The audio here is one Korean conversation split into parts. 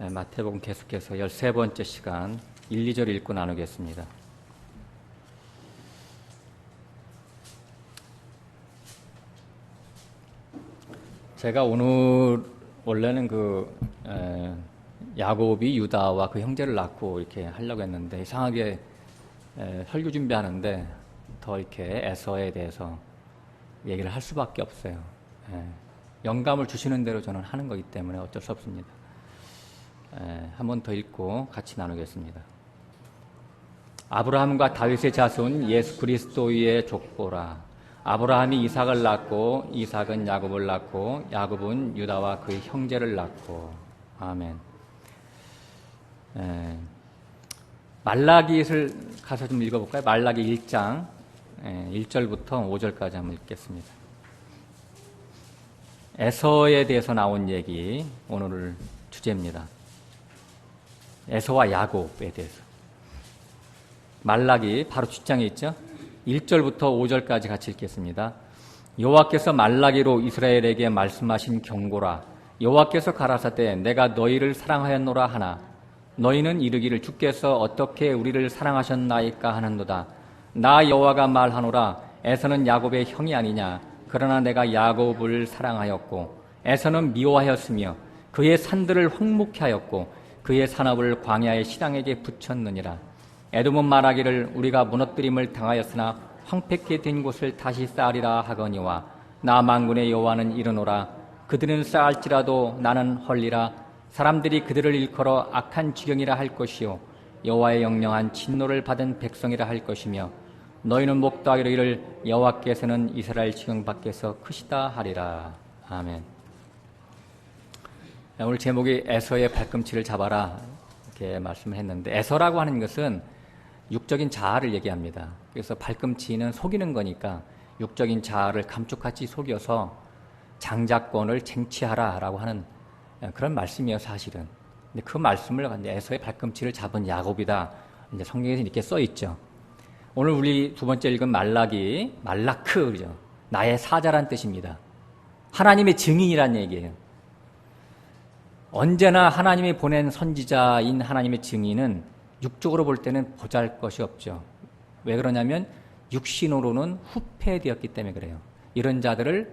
마태복음 계속해서 13번째 시간 1, 2절 읽고 나누겠습니다. 제가 오늘 원래는 야곱이 유다와 그 형제를 낳고 이렇게 하려고 했는데 이상하게 설교 준비하는데 더 이렇게 에서에 대해서 얘기를 할 수밖에 없어요. 영감을 주시는 대로 저는 하는 거기 때문에 어쩔 수 없습니다. 한 번 더 읽고 같이 나누겠습니다. 아브라함과 다윗의 자손 예수 그리스도의 족보라. 아브라함이 이삭을 낳고 이삭은 야곱을 낳고 야곱은 유다와 그의 형제를 낳고. 아멘. 말라기를 가서 좀 읽어볼까요? 말라기 1장 1절부터 5절까지 한번 읽겠습니다. 에서에 대해서 나온 얘기 오늘 주제입니다. 에서와 야곱에 대해서. 말라기 바로 뒷장에 있죠. 1절부터 5절까지 같이 읽겠습니다. 여호와께서 말라기로 이스라엘에게 말씀하신 경고라. 여호와께서 가라사대 내가 너희를 사랑하였노라 하나 너희는 이르기를 주께서 어떻게 우리를 사랑하셨나이까 하는도다. 나 여호와가 말하노라. 에서는 야곱의 형이 아니냐. 그러나 내가 야곱을 사랑하였고 에서는 미워하였으며 그의 산들을 황무케 하였고 그의 산업을 광야의 신앙에게 붙였느니라. 에돔은 말하기를 우리가 무너뜨림을 당하였으나 황폐케 된 곳을 다시 쌓으리라 하거니와 나 만군의 여호와는 이르노라. 그들은 쌓을지라도 나는 헐리라. 사람들이 그들을 일컬어 악한 지경이라 할 것이요 여호와의 영영한 진노를 받은 백성이라 할 것이며 너희는 목도하기를 여호와께서는 이스라엘 지경 밖에서 크시다 하리라. 아멘. 오늘 제목이 에서의 발꿈치를 잡아라 이렇게 말씀을 했는데 에서라고 하는 것은 육적인 자아를 얘기합니다. 그래서 발꿈치는 속이는 거니까 육적인 자아를 감쪽같이 속여서 장자권을 쟁취하라라고 하는 그런 말씀이에요, 사실은. 근데 그 말씀을 에서의 발꿈치를 잡은 야곱이다. 이제 성경에서 이렇게 써 있죠. 오늘 우리 두 번째 읽은 말라기, 말라크, 그죠? 나의 사자란 뜻입니다. 하나님의 증인이란 얘기예요. 언제나 하나님이 보낸 선지자인 하나님의 증인은 육적으로 볼 때는 보잘것이 없죠. 왜 그러냐면 육신으로는 후패되었기 때문에 그래요. 이런 자들을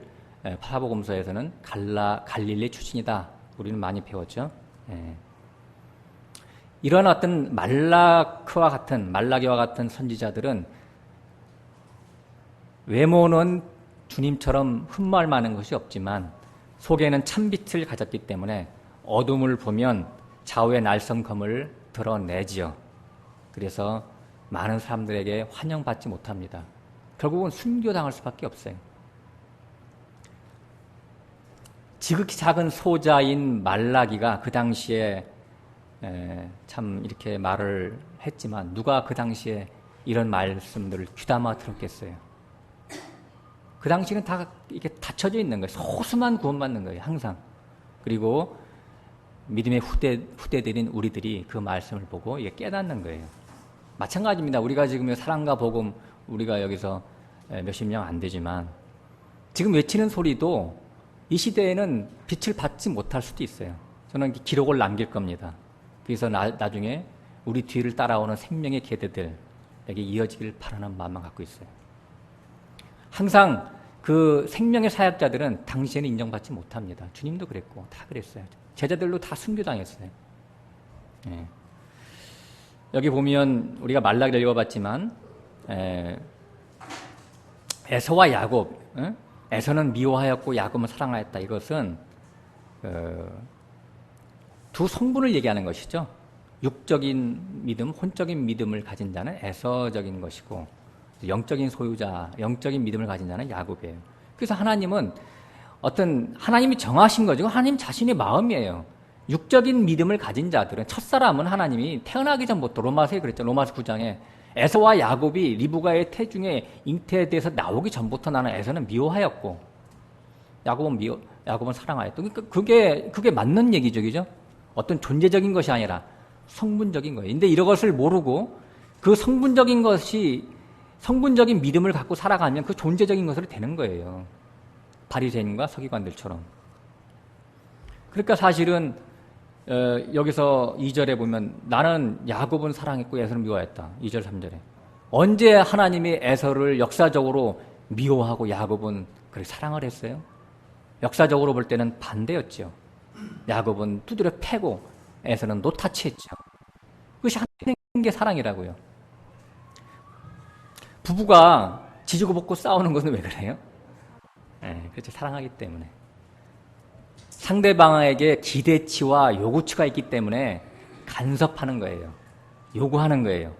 사복음서에서는 갈릴리 출신이다. 우리는 많이 배웠죠. 이런 어떤 말라기와 같은 선지자들은 외모는 주님처럼 흠말 많은 것이 없지만 속에는 참빛을 가졌기 때문에 어둠을 보면 좌우의 날성검을 드러내지요. 그래서 많은 사람들에게 환영받지 못합니다. 결국은 순교당할 수밖에 없어요. 지극히 작은 소자인 말라기가 그 당시에 참 이렇게 말을 했지만 누가 그 당시에 이런 말씀들을 귀담아 들었겠어요. 그 당시는 다 이렇게 닫혀져 있는 거예요. 소수만 구원받는 거예요, 항상. 그리고 믿음의 후대들인 우리들이 그 말씀을 보고 이게 깨닫는 거예요. 마찬가지입니다. 우리가 지금 사랑과 복음 우리가 여기서 몇십 명 안 되지만 지금 외치는 소리도 이 시대에는 빛을 받지 못할 수도 있어요. 저는 기록을 남길 겁니다. 그래서 나중에 우리 뒤를 따라오는 생명의 계대들에게 이어지길 바라는 마음만 갖고 있어요. 항상 그 생명의 사역자들은 당시에는 인정받지 못합니다. 주님도 그랬고 다 그랬어요. 제자들도 다 순교당했어요. 여기 보면 우리가 말라기를 읽어봤지만 에서와 야곱, 에서는 미워하였고 야곱은 사랑하였다. 이것은 두 성분을 얘기하는 것이죠. 육적인 믿음, 혼적인 믿음을 가진 자는 에서적인 것이고 영적인 소유자, 영적인 믿음을 가진 자는 야곱이에요. 그래서 하나님은 하나님이 정하신 거죠. 하나님 자신의 마음이에요. 육적인 믿음을 가진 자들은 첫사람은 하나님이 태어나기 전부터 로마서에 그랬죠. 로마서 9장에 에서와 야곱이 리브가의 태중에 잉태돼서 나오기 전부터 나는 에서는 미워하였고 야곱은 사랑하였다. 그러니까 그게 맞는 얘기죠. 그죠? 어떤 존재적인 것이 아니라 성분적인 거예요. 근데 이것을 모르고 그 성분적인 믿음을 갖고 살아가면 그 존재적인 것으로 되는 거예요. 바리새인과 서기관들처럼. 그러니까 사실은 여기서 2절에 보면 나는 야곱은 사랑했고 에서는 미워했다. 2절 3절에. 언제 하나님이 에서를 역사적으로 미워하고 야곱은 그렇게 사랑을 했어요? 역사적으로 볼 때는 반대였죠. 야곱은 두드려 패고 에서는 노타치했죠. 그것이 하나님 게 사랑이라고요. 부부가 지지고 볶고 싸우는 것은 왜 그래요? 그렇죠. 사랑하기 때문에. 상대방에게 기대치와 요구치가 있기 때문에 간섭하는 거예요. 요구하는 거예요.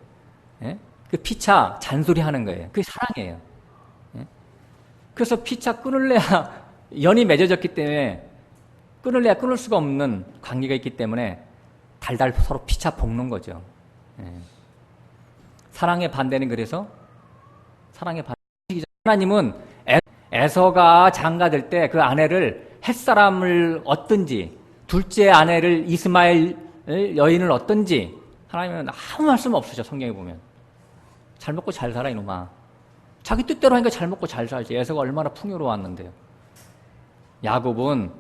그 피차 잔소리하는 거예요. 그게 사랑이에요. 그래서 피차 끊을래야 연이 맺어졌기 때문에 끊을래야 끊을 수가 없는 관계가 있기 때문에 달달 서로 피차 볶는 거죠. 사랑의 반대는 그래서 사랑의 반대. 하나님은 에서가 장가들 때 그 아내를 햇사람을 얻든지 둘째 아내를 이스마엘 여인을 얻든지 하나님은 아무 말씀 없으셔. 성경에 보면 잘 먹고 잘 살아 이놈아. 자기 뜻대로 하니까 잘 먹고 잘 살지. 에서가 얼마나 풍요로웠는데요. 야곱은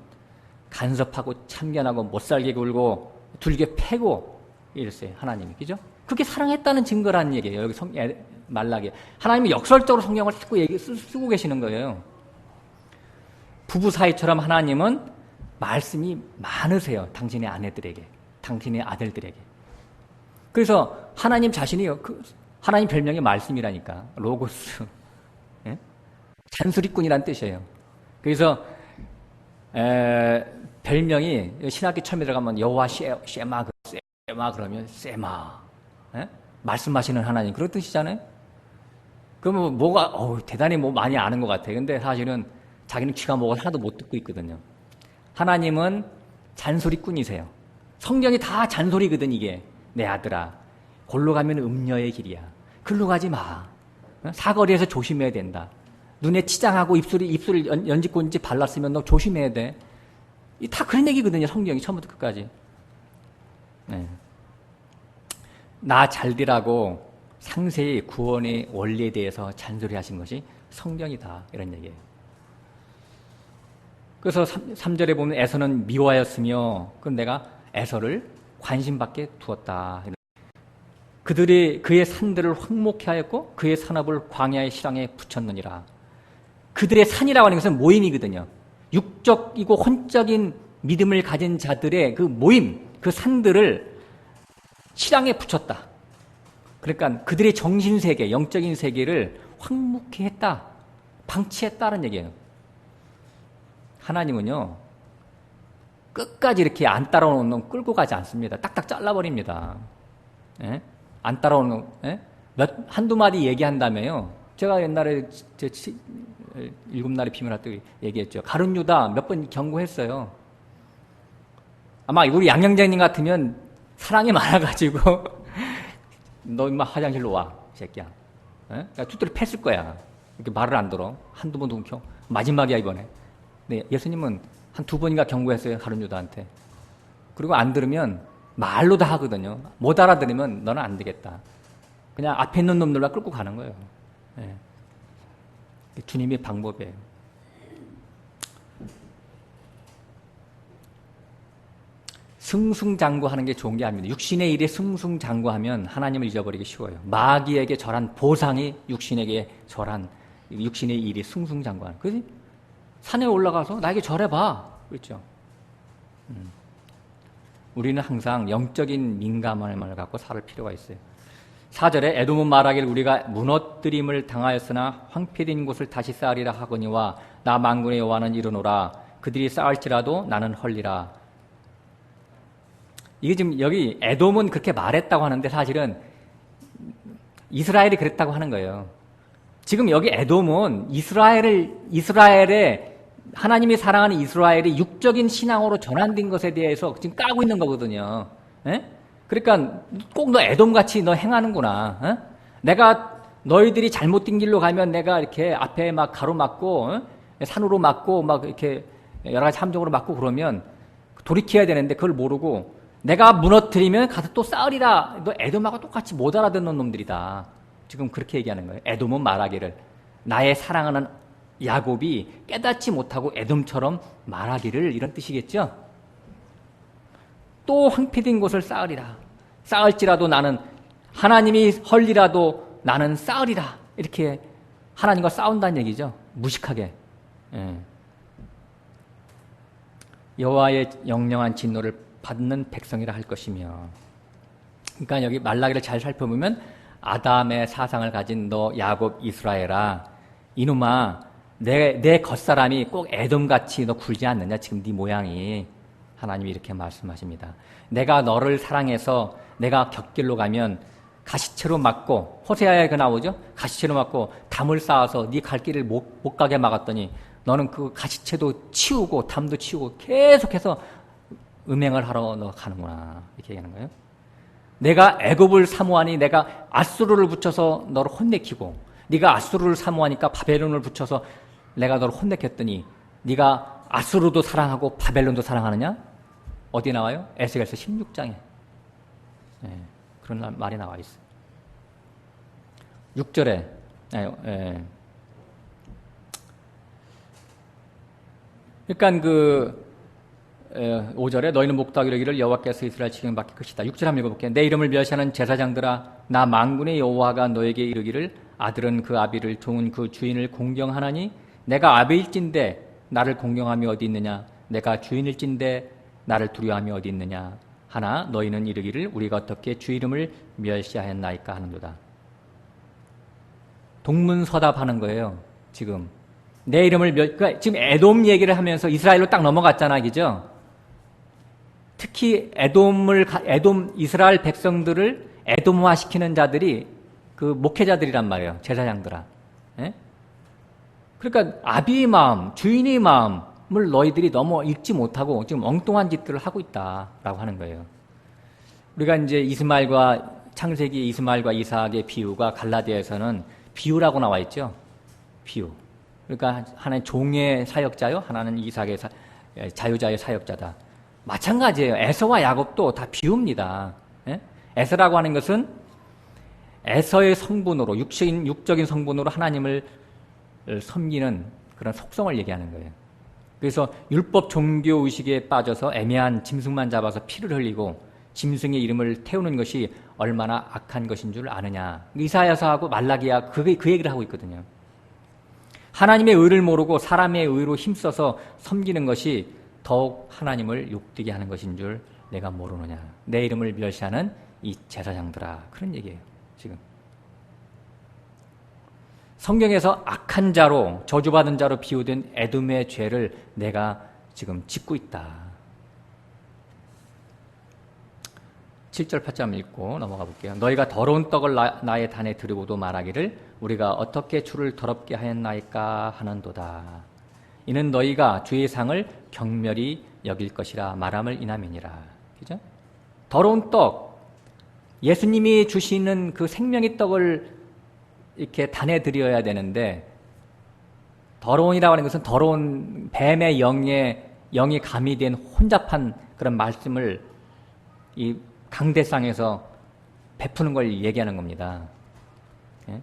간섭하고 참견하고 못살게 굴고 둘게 패고 이랬어요. 하나님이. 그죠? 그게 사랑했다는 증거라는 얘기예요. 여기 말라기에. 하나님이 역설적으로 성경을 자꾸 쓰고 계시는 거예요. 부부 사이처럼 하나님은 말씀이 많으세요. 당신의 아내들에게, 당신의 아들들에게. 그래서 하나님 자신이 하나님 별명이 말씀이라니까. 로고스. 예? 잔소리꾼이란 뜻이에요. 그래서 별명이 신학기 처음에 들어가면 여호와 쉐마 그러면 세마. 예? 말씀하시는 하나님 그런 뜻이잖아요. 그러면 뭐가 대단히 많이 아는 것 같아요. 근데 사실은 자기는 귀가 뭐가 하나도 못 듣고 있거든요. 하나님은 잔소리꾼이세요. 성경이 다 잔소리거든. 이게 내 아들아 골로 가면 음녀의 길이야. 글로 가지 마. 사거리에서 조심해야 된다. 눈에 치장하고 입술을 연지꼰지 발랐으면 너 조심해야 돼. 다 그런 얘기거든요. 성경이 처음부터 끝까지. 네. 나 잘되라고 상세히 구원의 원리에 대해서 잔소리하신 것이 성경이다. 이런 얘기예요. 그래서 3절에 보면 에서는 미워하였으며 그럼 내가 에서를 관심밖에 두었다. 그의 산들을 황목해 하였고 그의 산업을 광야의 실황에 붙였느니라. 그들의 산이라고 하는 것은 모임이거든요. 육적이고 혼적인 믿음을 가진 자들의 그 모임, 그 산들을 실황에 붙였다. 그러니까 그들의 정신세계, 영적인 세계를 황무케 했다. 방치했다는 얘기예요. 하나님은요, 끝까지 이렇게 안 따라오는 놈 끌고 가지 않습니다. 딱딱 잘라버립니다. 예? 안 따라오는 놈, 한두 마디 얘기한다며요. 제가 옛날에 7날의 비밀할 때 얘기했죠. 가룟 유다 몇 번 경고했어요. 아마 우리 양영재님 같으면 사랑이 많아가지고 너 임마 화장실로 와, 이 새끼야. 그러니까 두드려 팼을 거야. 이렇게 말을 안 들어. 한두 번 동켜. 마지막이야 이번에. 네, 예수님은 한 2번인가 경고했어요. 가룟 유다한테. 그리고 안 들으면 말로 다 하거든요. 못 알아들으면 너는 안 되겠다. 그냥 앞에 있는 놈들만 끌고 가는 거예요. 네. 주님의 방법이에요. 승승장구하는 게 좋은 게 아닙니다. 육신의 일에 승승장구하면 하나님을 잊어버리기 쉬워요. 마귀에게 절한 보상이 육신에게 절한 육신의 일이 승승장구하는. 그래서 산에 올라가서 나에게 절해봐. 그렇죠. 우리는 항상 영적인 민감함을 갖고 살 필요가 있어요. 4절에 에돔은 말하기를 우리가 무너뜨림을 당하였으나 황폐된 곳을 다시 쌓으리라 하거니와 나 만군의 여호와는 이르노라 그들이 쌓을지라도 나는 헐리라. 이게 지금 여기 에돔은 그렇게 말했다고 하는데 사실은 이스라엘이 그랬다고 하는 거예요. 지금 여기 에돔은 이스라엘의 하나님이 사랑하는 이스라엘이 육적인 신앙으로 전환된 것에 대해서 지금 까고 있는 거거든요. 에? 그러니까 꼭 너 에돔같이 너 행하는구나. 에? 내가 너희들이 잘못된 길로 가면 내가 이렇게 앞에 막 가로막고 산으로 막고 막 이렇게 여러 가지 함정으로 막고 그러면 돌이켜야 되는데 그걸 모르고 내가 무너뜨리면 가서 또 쌓으리라. 너 에돔하고 똑같이 못 알아듣는 놈들이다. 지금 그렇게 얘기하는 거예요. 에돔은 말하기를 나의 사랑하는 야곱이 깨닫지 못하고 에돔처럼 말하기를 이런 뜻이겠죠. 또 황폐된 곳을 쌓으리라. 쌓을지라도 나는 하나님이 헐리라도 나는 쌓으리라. 이렇게 하나님과 싸운다는 얘기죠. 무식하게. 여호와의 영영한 진노를 받는 백성이라 할 것이며. 그러니까 여기 말라기를 잘 살펴보면 아담의 사상을 가진 너 야곱 이스라엘아, 이놈아, 내 겉사람이 꼭 에돔같이 너 굴지 않느냐, 지금 네 모양이. 하나님이 이렇게 말씀하십니다. 내가 너를 사랑해서 내가 곁길로 가면 가시채로 막고, 호세아에 그 나오죠? 가시채로 막고 담을 쌓아서 네 갈 길을 못 가게 막았더니 너는 그 가시채도 치우고 담도 치우고 계속해서 음행을 하러 너 가는구나. 이렇게 얘기하는 거예요. 내가 애굽을 사모하니 내가 아수르를 붙여서 너를 혼내키고, 네가 아수르를 사모하니까 바벨론을 붙여서 내가 너를 혼내켰더니 네가 아수르도 사랑하고 바벨론도 사랑하느냐? 어디 나와요? 에스겔서 16장에. 그런 말이 나와 있어요. 6절에 그러니까 5절에 너희는 목도하기로 이르기를 여호와께서 이스라엘 지경을 맡길 것이다. 6절 한번 읽어볼게요. 내 이름을 멸시하는 제사장들아, 나 만군의 여호와가 너에게 이르기를 아들은 그 아비를, 종은 그 주인을 공경하나니 내가 아비일진데 나를 공경함이 어디 있느냐? 내가 주인일진데 나를 두려워함이 어디 있느냐? 하나 너희는 이르기를 우리가 어떻게 주 이름을 멸시하였나이까 하는도다. 동문서답하는 거예요. 지금 내 이름을 그러니까 지금 에돔 얘기를 하면서 이스라엘로 딱 넘어갔잖아, 그죠? 특히 에돔 이스라엘 백성들을 에돔화 시키는 자들이 그 목회자들이란 말이에요. 제사장들아. 예? 그러니까 아비의 마음, 주인의 마음을 너희들이 너무 읽지 못하고 지금 엉뚱한 짓들을 하고 있다라고 하는 거예요. 우리가 이제 창세기 이스마엘과 이삭의 비유가 갈라디아에서는 비유라고 나와 있죠. 비유. 그러니까 하나는 종의 사역자요, 하나는 이삭의 자유자의 사역자다. 마찬가지예요. 에서와 야곱도 다 비유입니다. 예? 에서라고 하는 것은 에서의 성분으로, 육적인 성분으로 하나님을 섬기는 그런 속성을 얘기하는 거예요. 그래서 율법 종교 의식에 빠져서 애매한 짐승만 잡아서 피를 흘리고 짐승의 이름을 태우는 것이 얼마나 악한 것인 줄 아느냐. 이사야서하고 말라기야 그 얘기를 하고 있거든요. 하나님의 의를 모르고 사람의 의로 힘써서 섬기는 것이 더욱 하나님을 욕되게 하는 것인 줄 내가 모르느냐. 내 이름을 멸시하는 이 제사장들아. 그런 얘기예요. 지금 성경에서 악한 자로, 저주받은 자로 비유된 에돔의 죄를 내가 지금 짓고 있다. 7절 8절 읽고 넘어가 볼게요. 너희가 더러운 떡을 나의 단에 드리고도 말하기를 우리가 어떻게 주를 더럽게 하였나이까 하는도다. 이는 너희가 주의 상을 경멸히 여길 것이라 말함을 인함이니라. 그죠? 더러운 떡, 예수님이 주시는 그 생명의 떡을 이렇게 단에 드려야 되는데, 더러운이라고 하는 것은 더러운 뱀의 영이 가미된 혼잡한 그런 말씀을 이 강대상에서 베푸는 걸 얘기하는 겁니다. 예?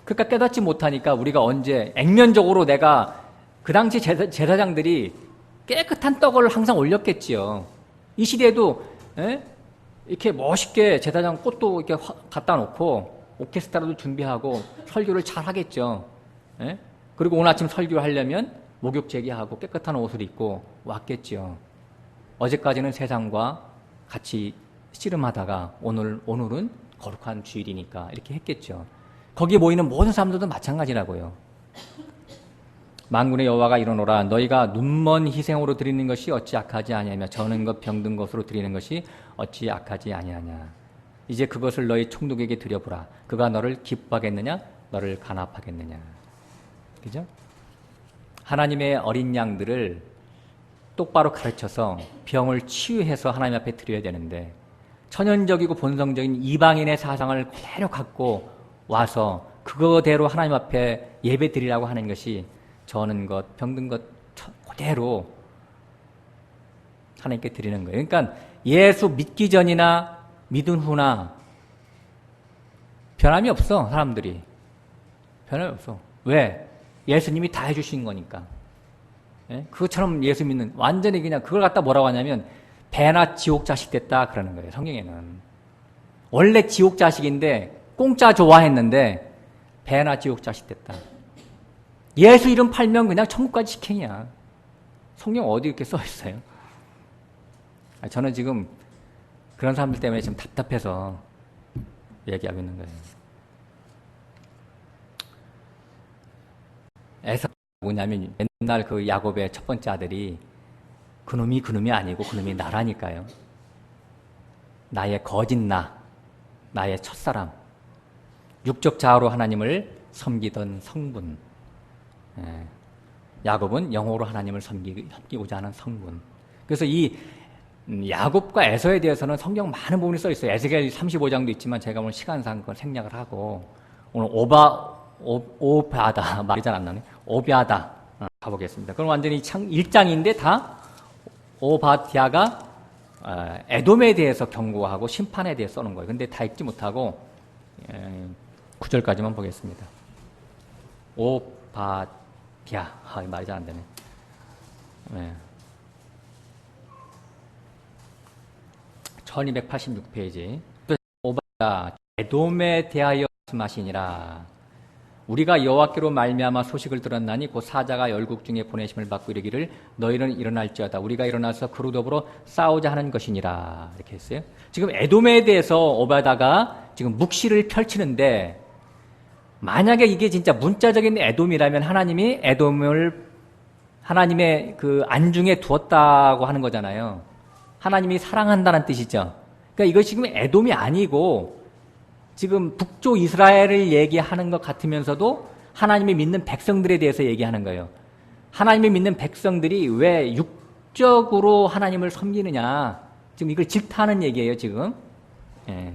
그러니까 깨닫지 못하니까 우리가 언제 액면적으로 내가 그 당시 제사장들이 깨끗한 떡을 항상 올렸겠지요. 이 시대에도 이렇게 멋있게 제사장 꽃도 이렇게 갖다 놓고 오케스트라도 준비하고 설교를 잘 하겠죠. 예? 그리고 오늘 아침 설교하려면 목욕 제기하고 깨끗한 옷을 입고 왔겠죠. 어제까지는 세상과 같이 씨름하다가 오늘은 거룩한 주일이니까 이렇게 했겠죠. 거기에 모이는 모든 사람들도 마찬가지라고요. 만군의 여호와가 이르노라 너희가 눈먼 희생으로 드리는 것이 어찌 악하지 아니하며 저는 것 병든 것으로 드리는 것이 어찌 악하지 아니하냐. 이제 그것을 너희 총독에게 드려보라. 그가 너를 기뻐하겠느냐 너를 간합하겠느냐. 그죠? 하나님의 어린 양들을 똑바로 가르쳐서 병을 치유해서 하나님 앞에 드려야 되는데 천연적이고 본성적인 이방인의 사상을 그대로 갖고 와서 그거대로 하나님 앞에 예배 드리라고 하는 것이 저는 것, 병든 것 그대로 하나님께 드리는 거예요. 그러니까 예수 믿기 전이나 믿은 후나 변함이 없어. 사람들이 변함이 없어. 왜? 예수님이 다 해주신 거니까. 예? 그것처럼 예수 믿는 완전히 그냥 그걸 갖다 뭐라고 하냐면 배나 지옥 자식 됐다 그러는 거예요. 성경에는. 원래 지옥 자식인데 공짜 좋아했는데 배나 지옥 자식 됐다. 예수 이름 팔면 그냥 천국까지 직행이야. 성경 어디 이렇게 써 있어요? 저는 지금 그런 사람들 때문에 지금 답답해서 얘기하고 있는 거예요. 에서 뭐냐면 옛날 그 야곱의 첫 번째 아들이 그놈이 아니고 그놈이 나라니까요. 나의 거짓 나의 첫사람, 육적 자아로 하나님을 섬기던 성분. 야곱은 영어로 하나님을 섬기고자 하는 성분. 그래서 이 야곱과 에서에 대해서는 성경 많은 부분이 써 있어요. 에스겔 35장도 있지만 제가 오늘 시간상 그걸 생략을 하고 오늘 오바다 말이 잘 안 나네. 오비아다 가보겠습니다. 그럼 완전히 1장인데 다 오바디아가 에돔에 대해서 경고하고 심판에 대해서 써놓은 거예요. 근데 다 읽지 못하고 9절까지만 보겠습니다. 오바디아 말이 잘 안 되네. 네. 1286페이지. 오바디아 에돔에 대하여 말씀하시니라. 우리가 여호와께로 말미암아 소식을 들었나니 곧 사자가 열국 중에 보내심을 받고 이르기를 너희는 일어날지어다. 우리가 일어나서 그로 더불어 싸우자 하는 것이니라. 이렇게 했어요. 지금 에돔에 대해서 오바다가 지금 묵시를 펼치는데 만약에 이게 진짜 문자적인 에돔이라면 하나님이 에돔을 하나님의 그 안중에 두었다고 하는 거잖아요. 하나님이 사랑한다는 뜻이죠. 그러니까 이거 지금 에돔이 아니고 지금 북쪽 이스라엘을 얘기하는 것 같으면서도 하나님이 믿는 백성들에 대해서 얘기하는 거예요. 하나님이 믿는 백성들이 왜 육적으로 하나님을 섬기느냐. 지금 이걸 질타하는 얘기예요, 지금. 예.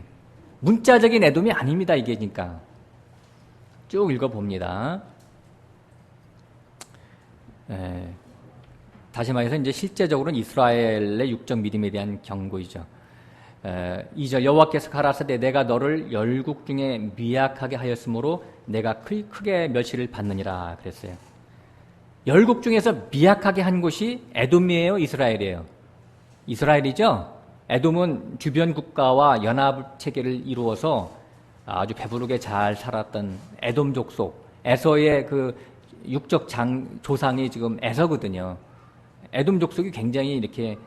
문자적인 에돔이 아닙니다, 이게 그러니까. 쭉 읽어봅니다. 예. 다시 말해서 이제 실제적으로는 이스라엘의 육적 믿음에 대한 경고이죠. 2절 여호와께서 가라사대 내가 너를 열국 중에 미약하게 하였으므로 내가 크게 멸시를 받느니라 그랬어요. 열국 중에서 미약하게 한 곳이 에돔이에요, 이스라엘이에요? 이스라엘이죠. 에돔은 주변 국가와 연합 체계를 이루어서 아주 배부르게 잘 살았던 에돔 족속, 에서의 그 육적 조상이 지금 에서거든요. 에돔 족속이 굉장히 이렇게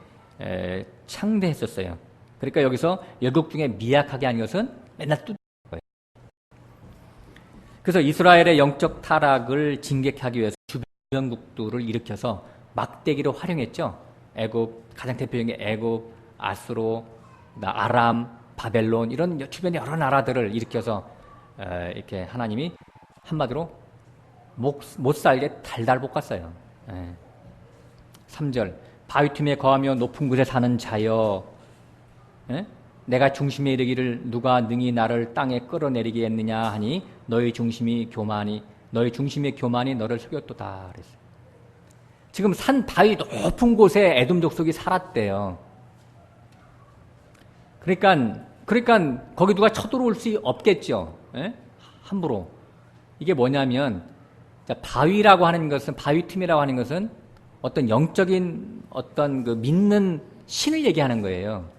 창대했었어요. 그러니까 여기서 열국 중에 미약하게 한 것은 맨날 뚜드린 거예요. 그래서 이스라엘의 영적 타락을 진격하기 위해서 주변국들을 일으켜서 막대기로 활용했죠. 애굽, 가장 대표적인 게 애굽, 아수로, 아람, 바벨론 이런 주변 여러 나라들을 일으켜서 이렇게 하나님이 한마디로 못 살게 달달 볶았어요. 3절 바위 틈에 거하며 높은 곳에 사는 자여 내가 중심에 이르기를 누가 능히 나를 땅에 끌어내리겠느냐 하니 너희 중심의 교만이 너를 속였도다 그랬어요. 지금 산 바위 높은 곳에 에돔 족속이 살았대요. 그러니까 거기 누가 쳐들어올 수 없겠죠. 함부로. 이게 뭐냐면 바위라고 하는 것은 바위 틈이라고 하는 것은 어떤 영적인 어떤 그 믿는 신을 얘기하는 거예요.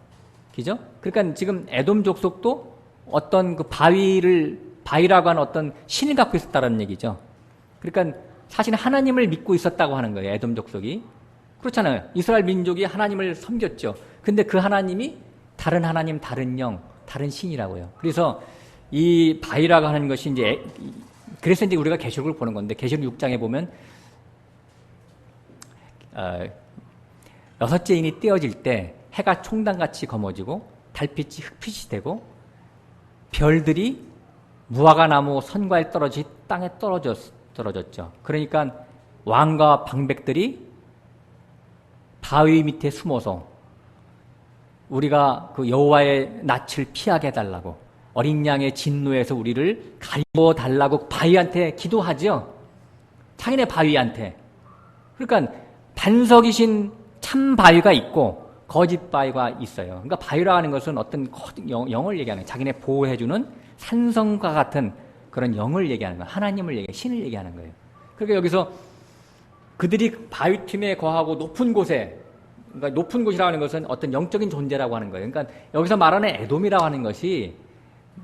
그죠? 그러니까 지금 에돔 족속도 어떤 그 바위라고 하는 어떤 신을 갖고 있었다는 얘기죠. 그러니까 사실 하나님을 믿고 있었다고 하는 거예요, 에돔 족속이. 그렇잖아요. 이스라엘 민족이 하나님을 섬겼죠. 근데 그 하나님이 다른 하나님, 다른 영, 다른 신이라고요. 그래서 이 바위라고 하는 것이 그래서 이제 우리가 계시록을 보는 건데, 계시록 6장에 보면, 6째 인이 떼어질 때, 해가 총단같이 검어지고 달빛이 흑빛이 되고 별들이 무화과 나무 선과에 떨어지 땅에 떨어졌죠. 그러니까 왕과 방백들이 바위 밑에 숨어서 우리가 그 여호와의 낯을 피하게 해달라고 어린 양의 진노에서 우리를 가리워 달라고 바위한테 기도하죠. 자기네 바위한테. 그러니까 반석이신 참 바위가 있고 거짓 바위가 있어요. 그러니까 바위라고 하는 것은 어떤 영을 얘기하는 거예요. 자기네 보호해주는 산성과 같은 그런 영을 얘기하는 거예요. 하나님을 얘기해요. 신을 얘기하는 거예요. 그러니까 여기서 그들이 바위 틈에 거하고 높은 곳에 그러니까 높은 곳이라고 하는 것은 어떤 영적인 존재라고 하는 거예요. 그러니까 여기서 말하는 에돔이라고 하는 것이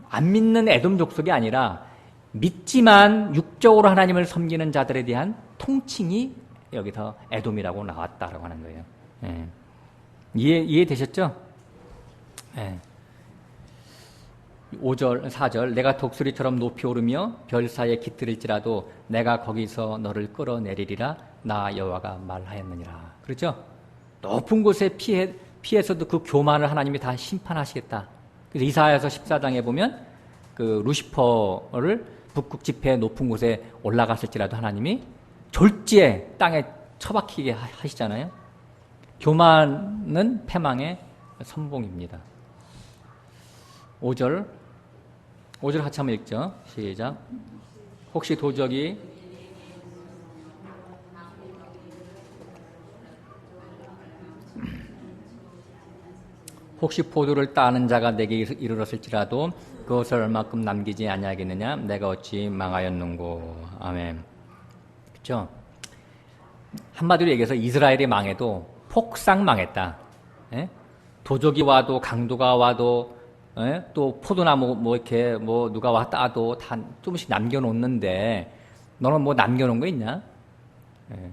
안 믿는 에돔 족속이 아니라 믿지만 육적으로 하나님을 섬기는 자들에 대한 통칭이 여기서 에돔이라고 나왔다라고 하는 거예요. 예. 이해되셨죠? 예. 5절, 4절 내가 독수리처럼 높이 오르며 별 사이에 깃들일지라도 내가 거기서 너를 끌어내리리라 나 여호와가 말하였느니라. 그렇죠? 높은 곳에 피해서도 그 교만을 하나님이 다 심판하시겠다. 그래서 이사야서 14장에 보면 그 루시퍼를 북극 지폐 높은 곳에 올라갔을지라도 하나님이 졸지에 땅에 처박히게 하시잖아요. 교만은 패망의 선봉입니다. 5절 같이 한번 읽죠. 시작. 혹시 도적이 혹시 포도를 따는 자가 내게 이르렀을지라도 그것을 얼마큼 남기지 아니하겠느냐? 내가 어찌 망하였는고. 아멘. 그렇죠? 한마디로 얘기해서 이스라엘이 망해도 폭삭 망했다. 예? 도적이 와도 강도가 와도 예? 또 포도나무 이렇게 누가 와 따도 다 조금씩 남겨놓는데 너는 남겨놓은 거 있냐? 예.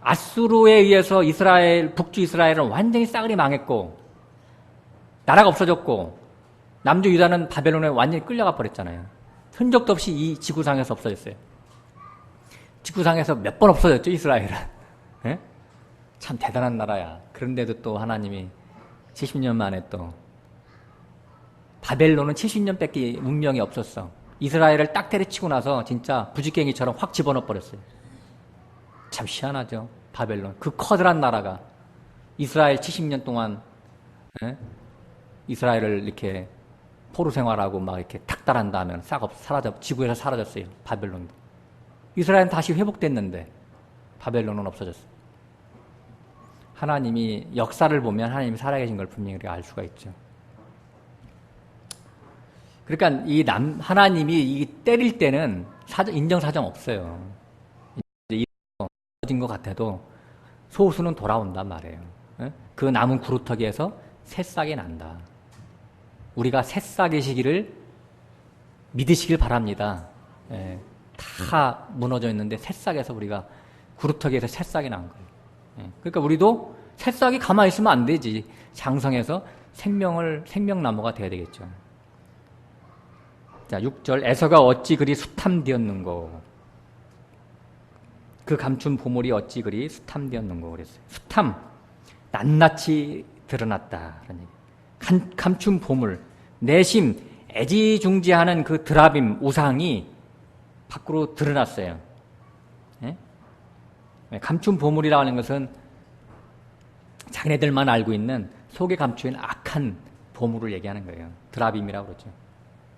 아수르에 의해서 북주 이스라엘은 완전히 싸그리 망했고 나라가 없어졌고 남주 유다는 바벨론에 완전히 끌려가 버렸잖아요. 흔적도 없이 이 지구상에서 없어졌어요. 지구상에서 몇 번 없어졌죠, 이스라엘은. 예? 참 대단한 나라야. 그런데도 또 하나님이 70년 만에 또 바벨론은 70년밖에 문명이 없었어. 이스라엘을 딱 때려치고 나서 진짜 부지깽이처럼 확 집어넣어 버렸어요. 참 희한하죠. 바벨론. 그 커다란 나라가 이스라엘 70년 동안 예? 이스라엘을 이렇게 포로 생활하고 막 이렇게 탁달한 다음에 지구에서 사라졌어요. 바벨론도. 이스라엘은 다시 회복됐는데 바벨론은 없어졌어요. 하나님이 역사를 보면 하나님이 살아계신 걸 분명히 우리가 알 수가 있죠. 그러니까 하나님이 이 때릴 때는 인정사정 없어요. 이제 이루어진 것 같아도 소수는 돌아온단 말이에요. 그 남은 구루터기에서 새싹이 난다. 우리가 새싹의 시기를 믿으시길 바랍니다. 다 무너져 있는데 새싹에서 우리가 구루터기에서 새싹이 난 거예요. 그러니까 우리도 새싹이 가만히 있으면 안 되지. 장성해서 생명나무가 돼야 되겠죠. 자, 6절 에서가 어찌 그리 수탐되었는고. 그 감춘 보물이 어찌 그리 수탐되었는고 그랬어요. 수탐, 낱낱이 드러났다. 감춘 보물, 내심 애지중지하는 그 드라빔 우상이 밖으로 드러났어요. 예? 감춘 보물이라고 하는 것은 자기네들만 알고 있는 속에 감추인 악한 보물을 얘기하는 거예요. 드라빔이라고 그러죠.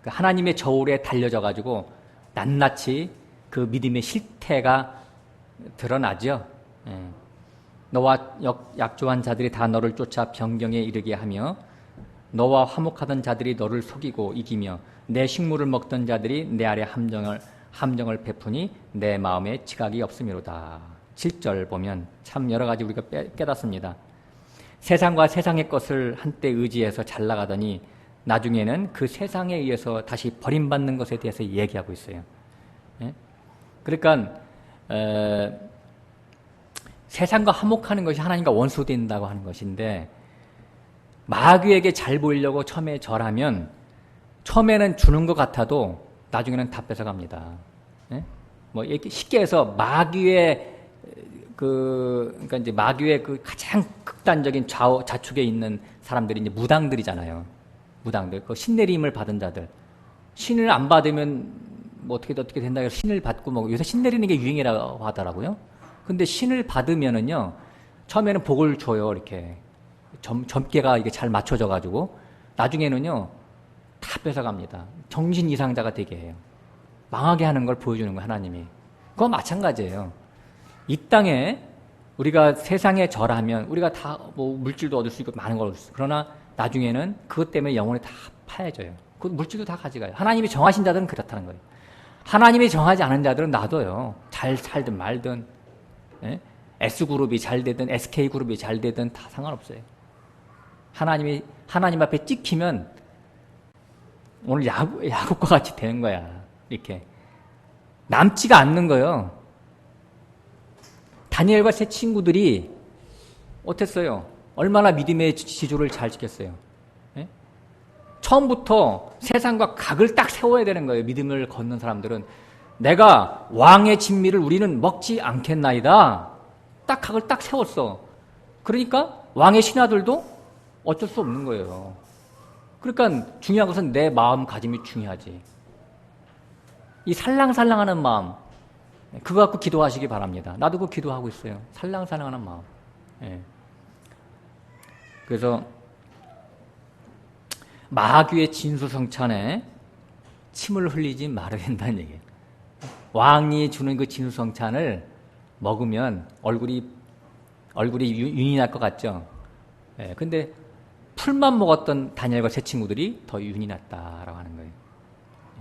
하나님의 저울에 달려져가지고 낱낱이 그 믿음의 실태가 드러나죠. 너와 약조한 자들이 다 너를 쫓아 변경에 이르게 하며 너와 화목하던 자들이 너를 속이고 이기며 내 식물을 먹던 자들이 내 아래 함정을 베푸니 내 마음에 지각이 없음이로다. 7절 보면 참 여러 가지 우리가 깨닫습니다. 세상과 세상의 것을 한때 의지해서 잘 나가더니 나중에는 그 세상에 의해서 다시 버림받는 것에 대해서 얘기하고 있어요. 예? 그러니까 세상과 화목하는 것이 하나님과 원수된다고 하는 것인데 마귀에게 잘 보이려고 처음에 절하면 처음에는 주는 것 같아도 나중에는 다 뺏어갑니다. 예? 이렇게 쉽게 해서 마귀의 그러니까 이제 마귀의 그 가장 극단적인 좌축에 있는 사람들이 이제 무당들이잖아요. 무당들, 그 신내림을 받은 자들. 신을 안 받으면 어떻게 된다 해서 신을 받고 요새 신 내리는 게 유행이라고 하더라고요. 근데 신을 받으면은요, 처음에는 복을 줘요, 이렇게. 점괘가 이게 잘 맞춰져가지고, 나중에는요, 다 뺏어갑니다. 정신 이상자가 되게 해요. 망하게 하는 걸 보여주는 거예요, 하나님이. 그건 마찬가지예요. 이 땅에 우리가 세상에 절하면 우리가 다 물질도 얻을 수 있고 많은 걸 얻을 수 있어요. 그러나 나중에는 그것 때문에 영혼이 다 파해져요. 그 물질도 다 가져가요. 하나님이 정하신 자들은 그렇다는 거예요. 하나님이 정하지 않은 자들은 놔둬요. 잘 살든 말든. 예? S그룹이 잘 되든 SK그룹이 잘 되든 다 상관없어요. 하나님 앞에 찍히면 오늘 야곱과 같이 되는 거야. 이렇게. 남지가 않는 거예요. 다니엘과 세 친구들이 어땠어요? 얼마나 믿음의 지조를 잘 지켰어요. 예? 처음부터 세상과 각을 딱 세워야 되는 거예요. 믿음을 걷는 사람들은. 내가 왕의 진미를 우리는 먹지 않겠나이다. 딱 각을 딱 세웠어. 그러니까 왕의 신하들도 어쩔 수 없는 거예요. 그러니까 중요한 것은 내 마음가짐이 중요하지. 이 살랑살랑하는 마음, 그거 갖고 기도하시기 바랍니다. 나도 그거 기도하고 있어요. 살랑살랑하는 마음. 예. 그래서 마귀의 진수성찬에 침을 흘리지 말아야 된다는 얘기예요. 왕이 주는 그 진수성찬을 먹으면 얼굴이 윤이 날 것 같죠. 예. 근데 풀만 먹었던 다니엘과 세 친구들이 더 윤이 났다라고 하는 거예요.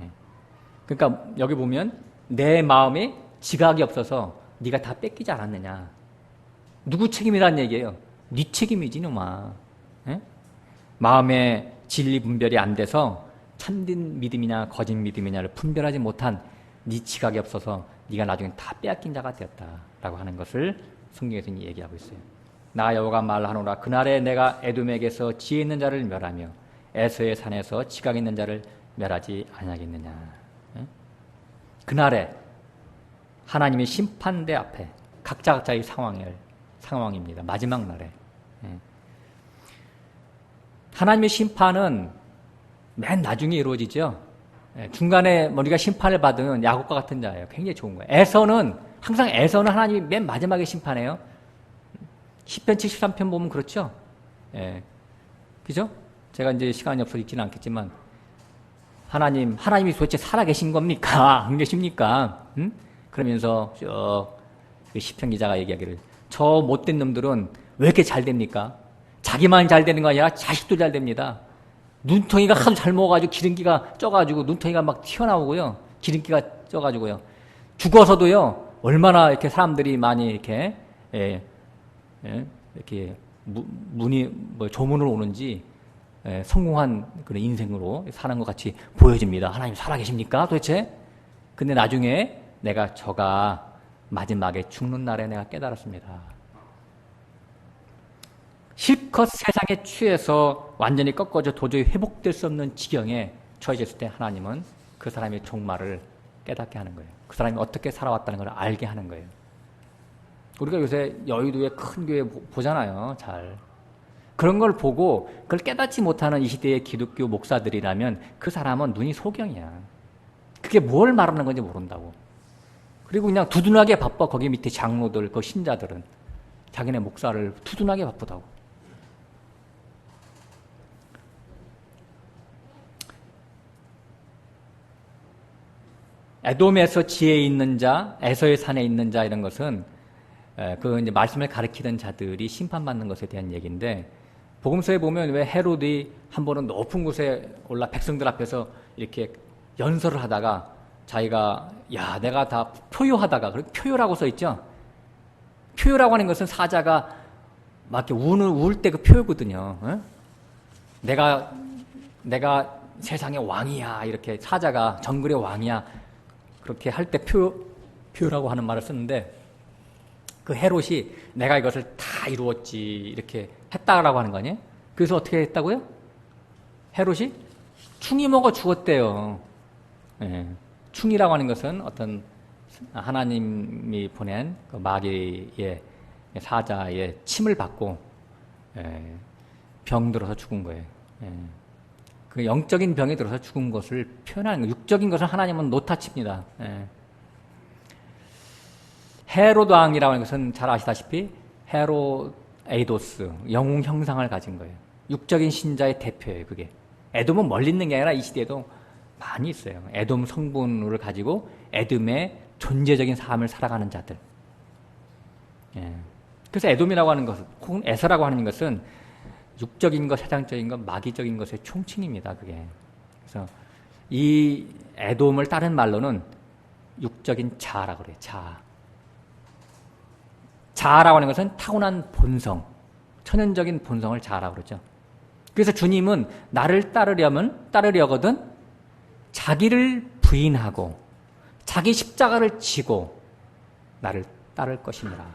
예. 그러니까 여기 보면 내 마음에 지각이 없어서 네가 다 뺏기지 않았느냐. 누구 책임이라는 얘기예요? 네 책임이지 놈아. 예? 마음의 진리 분별이 안 돼서 참된 믿음이냐 거짓 믿음이냐를 분별하지 못한 네 지각이 없어서 네가 나중에 다 빼앗긴 자가 되었다라고 하는 것을 성경에서 얘기하고 있어요. 나 여호와가 말하노라. 그날에 내가 에돔에게서 지혜 있는 자를 멸하며 에서의 산에서 지각 있는 자를 멸하지 아니하겠느냐. 예? 그날에 하나님의 심판대 앞에 각자의 상황입니다. 마지막 날에. 예. 하나님의 심판은 맨 나중에 이루어지죠. 예. 중간에 우리가 심판을 받은 야곱과 같은 자예요. 굉장히 좋은 거예요. 항상 에서는 하나님이 맨 마지막에 심판해요. 10편 73편 보면 그렇죠. 예. 그죠? 제가 이제 시간이 없어서 읽지는 않겠지만 하나님이 도대체 살아계신 겁니까? 안 계십니까? 응? 그러면서 그 시편 기자가 얘기하기를 저 못된 놈들은 왜 이렇게 잘 됩니까? 자기만 잘 되는 거 아니라 자식도 잘 됩니다. 눈덩이가 하도 잘 먹어가지고 기름기가 쪄가지고 눈덩이가 막 튀어나오고요. 기름기가 쪄가지고요. 죽어서도요. 얼마나 이렇게 사람들이 많이 이렇게 이렇게 조문을 오는지 성공한 그런 인생으로 사는 것 같이 보여집니다. 하나님 살아계십니까? 도대체? 근데 나중에 저가 마지막에 죽는 날에 내가 깨달았습니다. 실컷 세상에 취해서 완전히 꺾어져 도저히 회복될 수 없는 지경에 처해졌을 때 하나님은 그 사람의 종말을 깨닫게 하는 거예요. 그 사람이 어떻게 살아왔다는 걸 알게 하는 거예요. 우리가 요새 여의도의 큰 교회 보잖아요. 잘. 그런 걸 보고 그걸 깨닫지 못하는 이 시대의 기독교 목사들이라면 그 사람은 눈이 소경이야. 그게 뭘 말하는 건지 모른다고. 그리고 그냥 두둔하게 바빠. 거기 밑에 장로들, 그 신자들은. 자기네 목사를 두둔하게 바쁘다고. 에돔에서 지혜 있는 자, 에서의 산에 있는 자 이런 것은 그 이제 말씀을 가르치던 자들이 심판받는 것에 대한 얘기인데 복음서에 보면 왜 헤롯이 한 번은 높은 곳에 올라 백성들 앞에서 이렇게 연설을 하다가 자기가 내가 다 표효하다가 표효라고 써 있죠. 표효라고 하는 것은 사자가 막 이렇게 울 때 그 표효거든요. 어? 내가 세상의 왕이야 이렇게 사자가 정글의 왕이야 그렇게 할 때 표효라고 하는 말을 쓰는데 그 헤롯이 내가 이것을 다 이루었지 이렇게 했다라고 하는 거 아니에요? 그래서 어떻게 했다고요? 헤롯이 충이 먹어 죽었대요. 예. 충이라고 하는 것은 어떤 하나님이 보낸 그 마귀의 사자의 침을 받고 병들어서 죽은 거예요. 그 영적인 병에 들어서 죽은 것을 표현하는 거예요. 육적인 것은 하나님은 노타칩니다. 헤롯 왕이라고 하는 것은 잘 아시다시피 헤로에이도스, 영웅 형상을 가진 거예요. 육적인 신자의 대표예요. 그게. 에돔은 멀리 있는 게 아니라 이 시대에도 많이 있어요. 에돔 성분을 가지고 에돔의 존재적인 삶을 살아가는 자들. 그래서 에돔이라고 하는 것, 혹은 에서라고 하는 것은 육적인 것, 세상적인 것, 마귀적인 것의 총칭입니다. 그게. 그래서 이 에돔을 다른 말로는 육적인 자라고 그래요. 자아라고 하는 것은 타고난 본성, 천연적인 본성을 자아라고 그러죠. 그래서 주님은 나를 따르려거든 자기를 부인하고 자기 십자가를 지고 나를 따를 것이니라.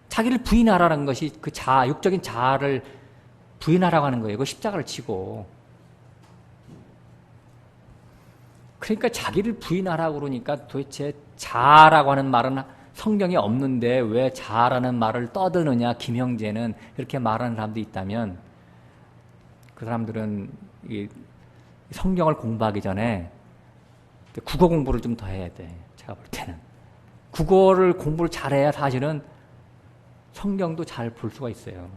자기를 부인하라는 것이 그 자아, 육적인 자아를 부인하라고 하는 거예요. 그 십자가를 지고. 그러니까 자기를 부인하라고 그러니까 도대체 자아라고 하는 말은 성경에 없는데 왜 자아라는 말을 떠드느냐, 김형재는. 이렇게 말하는 사람도 있다면 그 사람들은 이 성경을 공부하기 전에 국어 공부를 좀 더 해야 돼. 제가 볼 때는. 국어를 공부를 잘해야 사실은 성경도 잘 볼 수가 있어요.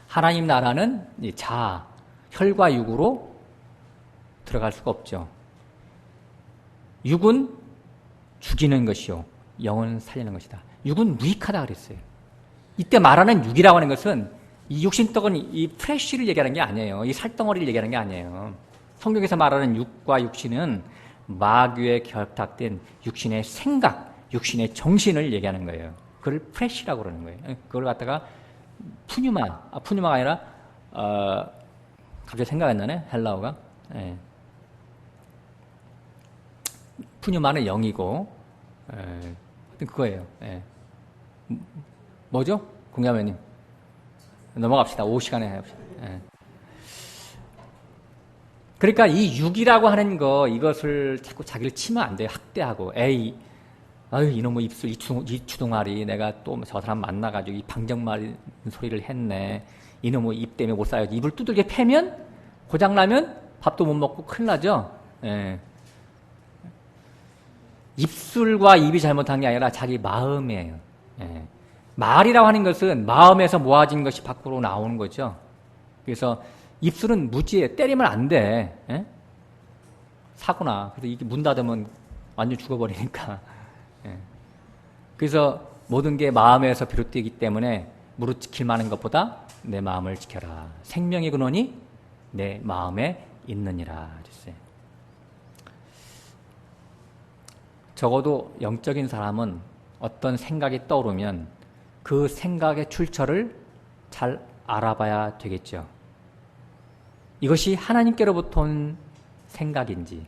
하나님 나라는 자아, 혈과 육으로 들어갈 수가 없죠. 육은 죽이는 것이요, 영은 살리는 것이다. 육은 무익하다 그랬어요. 이때 말하는 육이라고 하는 것은 이 육신떡은 이 프레쉬를 얘기하는 게 아니에요. 이 살덩어리를 얘기하는 게 아니에요. 성경에서 말하는 육과 육신은 마귀에 결탁된 육신의 생각, 육신의 정신을 얘기하는 거예요. 그걸 프레쉬라고 그러는 거예요. 그걸 갖다가 푸뉴마가 아니라 갑자기 생각이 안 나네, 헬라어가. 예. 푸뉴마는 영이고, 그거예요. 예. 뭐죠? 공자매님. 넘어갑시다. 오후 시간에 해봅시다. 예. 그러니까 이 육이라고 하는 거, 이것을 자꾸 자기를 치면 안 돼요. 학대하고. 아유, 이놈의 입술, 이 주둥아리, 내가 또 저 사람 만나가지고 이 방정말 소리를 했네. 이놈의 입 때문에 못 살아야지. 입을 두들겨 패면, 고장나면 밥도 못 먹고 큰일 나죠? 예. 입술과 입이 잘못한 게 아니라 자기 마음이에요. 예. 말이라고 하는 것은 마음에서 모아진 것이 밖으로 나오는 거죠. 그래서 입술은 무지해. 때리면 안 돼. 예? 사고나. 그래서 이게 문 닫으면 완전 죽어버리니까. 예. 그래서 모든 게 마음에서 비롯되기 때문에 무릇 지킬 만한 것보다 내 마음을 지켜라. 생명의 근원이 내 마음에 있느니라. 그랬어요. 적어도 영적인 사람은 어떤 생각이 떠오르면 그 생각의 출처를 잘 알아봐야 되겠죠. 이것이 하나님께로부터 온 생각인지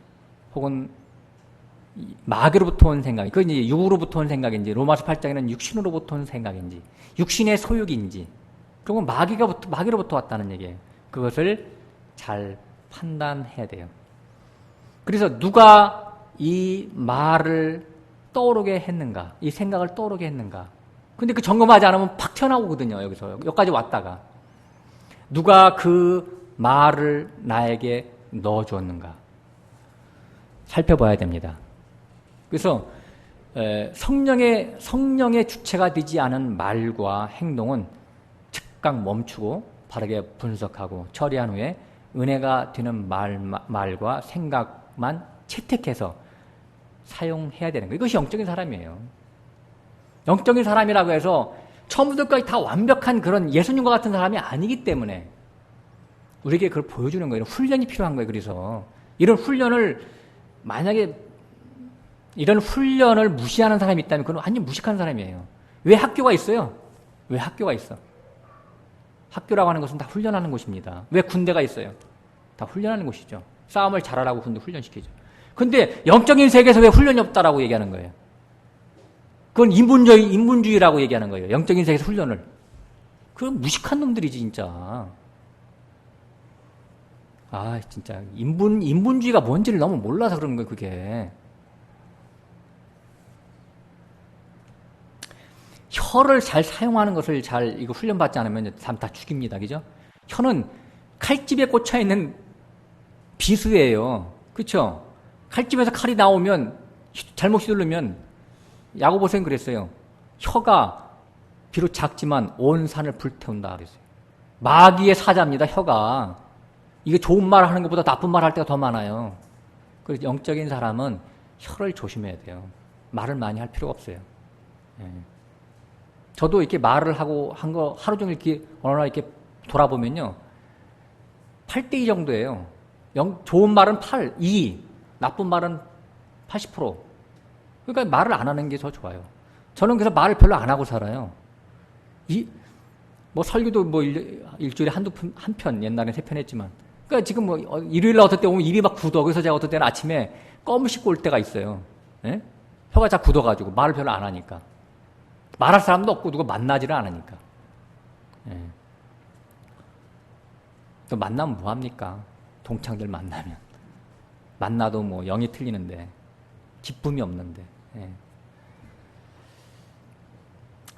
혹은 마귀로부터 온 생각, 그건 이제 육으로부터 온 생각인지, 로마서 8장에는 육신으로부터 온 생각인지, 육신의 소욕인지, 그리고 마귀로부터 왔다는 얘기예요. 그것을 잘 판단해야 돼요. 그래서 누가 이 말을 떠오르게 했는가, 이 생각을 떠오르게 했는가. 근데 그 점검하지 않으면 팍 튀어나오거든요. 여기까지 왔다가. 누가 그 말을 나에게 넣어주었는가 살펴봐야 됩니다. 그래서 성령의 주체가 되지 않은 말과 행동은 즉각 멈추고 바르게 분석하고 처리한 후에 은혜가 되는 말과 생각만 채택해서 사용해야 되는 거예요. 이것이 영적인 사람이에요. 영적인 사람이라고 해서 처음부터 끝까지 다 완벽한 그런 예수님과 같은 사람이 아니기 때문에 우리에게 그걸 보여주는 거예요. 훈련이 필요한 거예요. 그래서 이런 훈련을 만약에 이런 훈련을 무시하는 사람이 있다면 그건 완전 무식한 사람이에요. 왜 학교가 있어요? 왜 학교가 있어? 학교라고 하는 것은 다 훈련하는 곳입니다. 왜 군대가 있어요? 다 훈련하는 곳이죠. 싸움을 잘하라고 군대 훈련시키죠. 근데 영적인 세계에서 왜 훈련이 없다라고 얘기하는 거예요? 그건 인본주의라고 얘기하는 거예요. 영적인 세계에서 훈련을. 그건 무식한 놈들이지 진짜. 아 진짜 인본주의가 뭔지를 너무 몰라서 그런 거예요. 그게. 혀를 잘 사용하는 것을 이거 훈련받지 않으면 사람 다 죽입니다. 그죠? 혀는 칼집에 꽂혀 있는 비수예요. 그렇죠? 칼집에서 칼이 나오면 잘못 휘두르면 야고보 선생님 그랬어요. 혀가 비록 작지만 온 산을 불태운다 그랬어요. 마귀의 사자입니다. 혀가. 이게 좋은 말 하는 것보다 나쁜 말 할 때가 더 많아요. 그래서 영적인 사람은 혀를 조심해야 돼요. 말을 많이 할 필요가 없어요. 예. 저도 이렇게 말을 하고 한 거 하루 종일 이렇게 어느 날 이렇게 돌아보면요. 8대2 정도예요. 좋은 말은 8, 2, 나쁜 말은 80%. 그러니까 말을 안 하는 게 더 좋아요. 저는 그래서 말을 별로 안 하고 살아요. 뭐 설교도 뭐 일주일에 한 편, 옛날에 3편 했지만. 그러니까 지금 뭐 일요일 날 어떨 때 오면 입이 막 굳어. 그래서 제가 어떨 때는 아침에 껌을 씹고 올 때가 있어요. 예? 혀가 잘 굳어가지고 말을 별로 안 하니까. 말할 사람도 없고 누가 만나지를 않으니까. 예. 또 만나면 뭐합니까? 동창들 만나면. 만나도 뭐 영이 틀리는데 기쁨이 없는데. 예.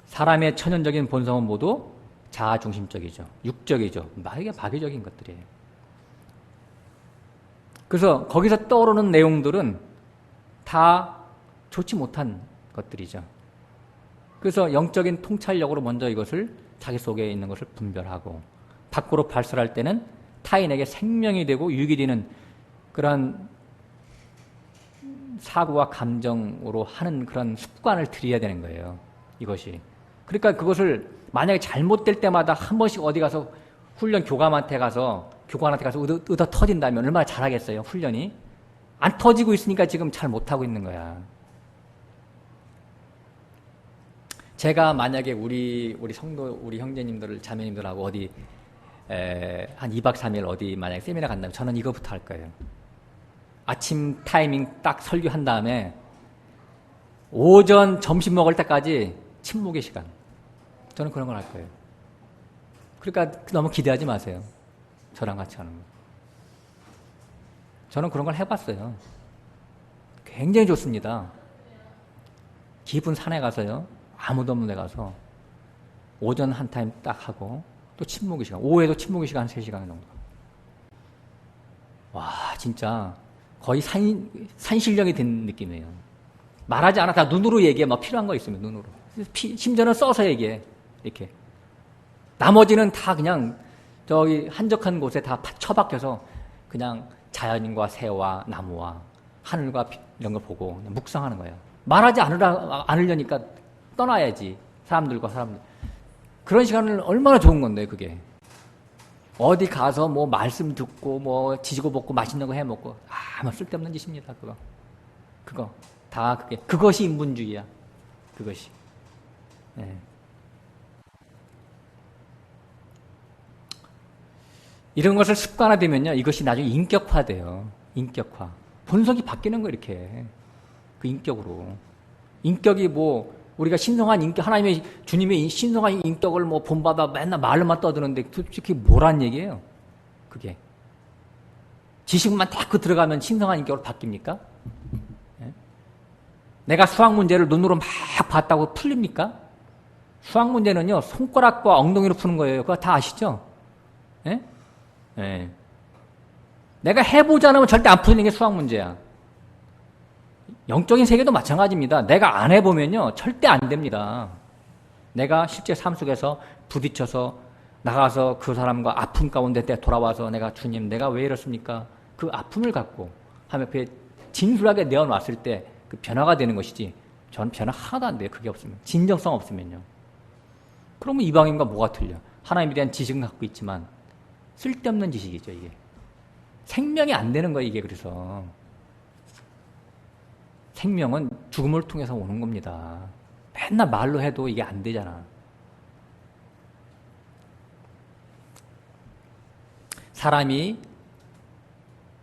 사람의 천연적인 본성은 모두 자아중심적이죠. 육적이죠. 이게 마귀적인 것들이에요. 그래서 거기서 떠오르는 내용들은 다 좋지 못한 것들이죠. 그래서 영적인 통찰력으로 먼저 이것을 자기 속에 있는 것을 분별하고 밖으로 발설할 때는 타인에게 생명이 되고 유익이 되는 그런 사고와 감정으로 하는 그런 습관을 들여야 되는 거예요. 이것이. 그러니까 그것을 만약에 잘못될 때마다 한 번씩 어디 가서 교관한테 가서 의다 터진다면 얼마나 잘하겠어요, 훈련이? 안 터지고 있으니까 지금 잘 못하고 있는 거야. 제가 만약에 우리 성도, 우리 형제님들을, 자매님들하고 어디, 한 2박 3일 어디 만약에 세미나 간다면 저는 이거부터 할 거예요. 아침 타이밍 딱 설교한 다음에 오전 점심 먹을 때까지 침묵의 시간. 저는 그런 걸 할 거예요. 그러니까 너무 기대하지 마세요. 저랑 같이 하는 거. 저는 그런 걸 해봤어요. 굉장히 좋습니다. 깊은 산에 가서요. 아무도 없는 데 가서 오전 한 타임 딱 하고 또 침묵의 시간. 오후에도 침묵의 시간 한 3시간 정도. 와, 진짜 거의 산신령이 된 느낌이에요. 말하지 않아. 다 눈으로 얘기해. 막 필요한 거 있으면 눈으로. 심지어는 써서 얘기해. 이렇게. 나머지는 다 그냥 저기 한적한 곳에 다 처박혀서 그냥 자연과 새와 나무와 하늘과 이런 걸 보고 그냥 묵상하는 거예요. 말하지 않으려니까 떠나야지. 사람들과 사람들. 그런 시간을 얼마나 좋은 건데, 그게. 어디 가서 뭐 말씀 듣고 뭐 지지고 볶고 맛있는 거 해 먹고 아무 쓸데없는 짓입니다. 그거 다 그것이 인본주의야. 그것이. 네. 이런 것을 습관화되면요, 이것이 나중에 인격화돼요. 인격화. 본성이 바뀌는 거 이렇게. 그 인격으로. 인격이 뭐 우리가 신성한 인격, 하나님의 주님의 신성한 인격을 뭐 본받아 맨날 말로만 떠드는데 솔직히 뭐란 얘기예요? 그게. 지식만 딱 들어가면 신성한 인격으로 바뀝니까? 예? 내가 수학 문제를 눈으로 막 봤다고 풀립니까? 수학 문제는요, 손가락과 엉덩이로 푸는 거예요. 그거 다 아시죠? 예? 예. 내가 해보지 않으면 절대 안 풀리는 게 수학 문제야. 영적인 세계도 마찬가지입니다. 내가 안 해보면요, 절대 안 됩니다. 내가 실제 삶 속에서 부딪혀서 나가서 그 사람과 아픔 가운데 때 돌아와서 내가 주님, 내가 왜 이렇습니까? 그 아픔을 갖고 하면 그 진솔하게 내어놨을 때 그 변화가 되는 것이지. 전 변화 하나도 안 돼요. 그게 없으면. 진정성 없으면요. 그러면 이방인과 뭐가 틀려? 하나님에 대한 지식은 갖고 있지만 쓸데없는 지식이죠, 이게. 생명이 안 되는 거예요, 이게. 그래서 생명은 죽음을 통해서 오는 겁니다. 맨날 말로 해도 이게 안 되잖아. 사람이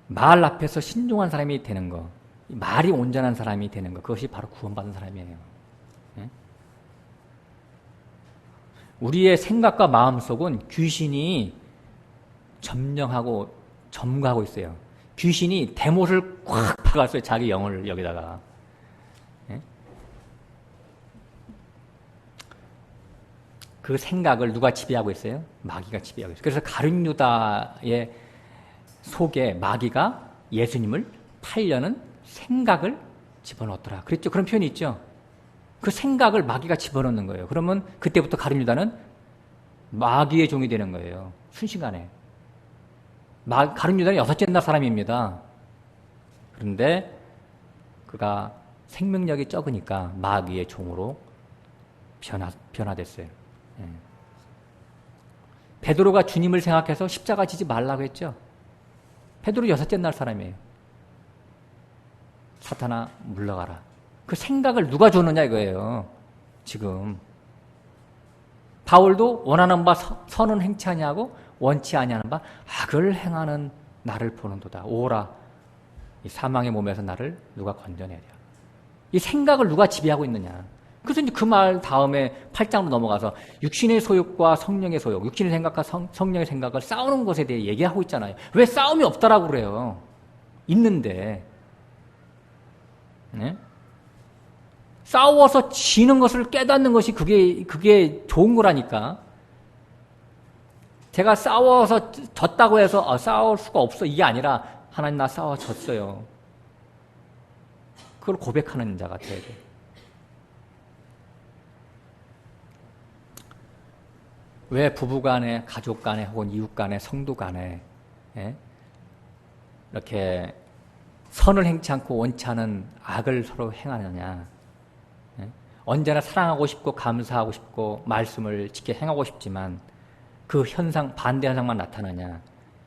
말 앞에서 신중한 사람이 되는 거, 말이 온전한 사람이 되는 거, 그것이 바로 구원받은 사람이에요. 네? 우리의 생각과 마음속은 귀신이 점령하고 점거하고 있어요. 귀신이 대못을 꽉 박았어요. 자기 영을 여기다가. 네? 그 생각을 누가 지배하고 있어요? 마귀가 지배하고 있어요. 그래서 가룟 유다의 속에 마귀가 예수님을 팔려는 생각을 집어넣더라. 그랬죠? 그런 표현이 있죠? 그 생각을 마귀가 집어넣는 거예요. 그러면 그때부터 가룟 유다는 마귀의 종이 되는 거예요. 순식간에. 가룟 유다는 6째 날 사람입니다. 그런데 그가 생명력이 적으니까 마귀의 종으로 변화됐어요. 예. 베드로가 주님을 생각해서 십자가 지지 말라고 했죠. 베드로 6째 날 사람이에요. 사탄아 물러가라. 그 생각을 누가 주느냐 이거예요. 지금 바울도 원하는 바 선은 행치 아니하고 원치 아니하는 바 악을 행하는 나를 보는도다. 오라 이 사망의 몸에서 나를 누가 건져내랴. 이 생각을 누가 지배하고 있느냐. 그래서 이제 그 말 다음에 8장으로 넘어가서 육신의 소욕과 성령의 소욕, 육신의 생각과 성령의 생각을 싸우는 것에 대해 얘기하고 있잖아요. 왜 싸움이 없다라고 그래요? 있는데. 네? 싸워서 지는 것을 깨닫는 것이 그게 좋은 거라니까. 제가 싸워서 졌다고 해서 싸울 수가 없어 이게 아니라 하나님 나 싸워 졌어요. 그걸 고백하는 자 같아야 돼. 왜 부부간에, 가족간에, 혹은 이웃간에, 성도간에 이렇게 선을 행치 않고 원치 않은 악을 서로 행하느냐. 언제나 사랑하고 싶고 감사하고 싶고 말씀을 지켜 행하고 싶지만 그 현상, 반대 현상만 나타나냐.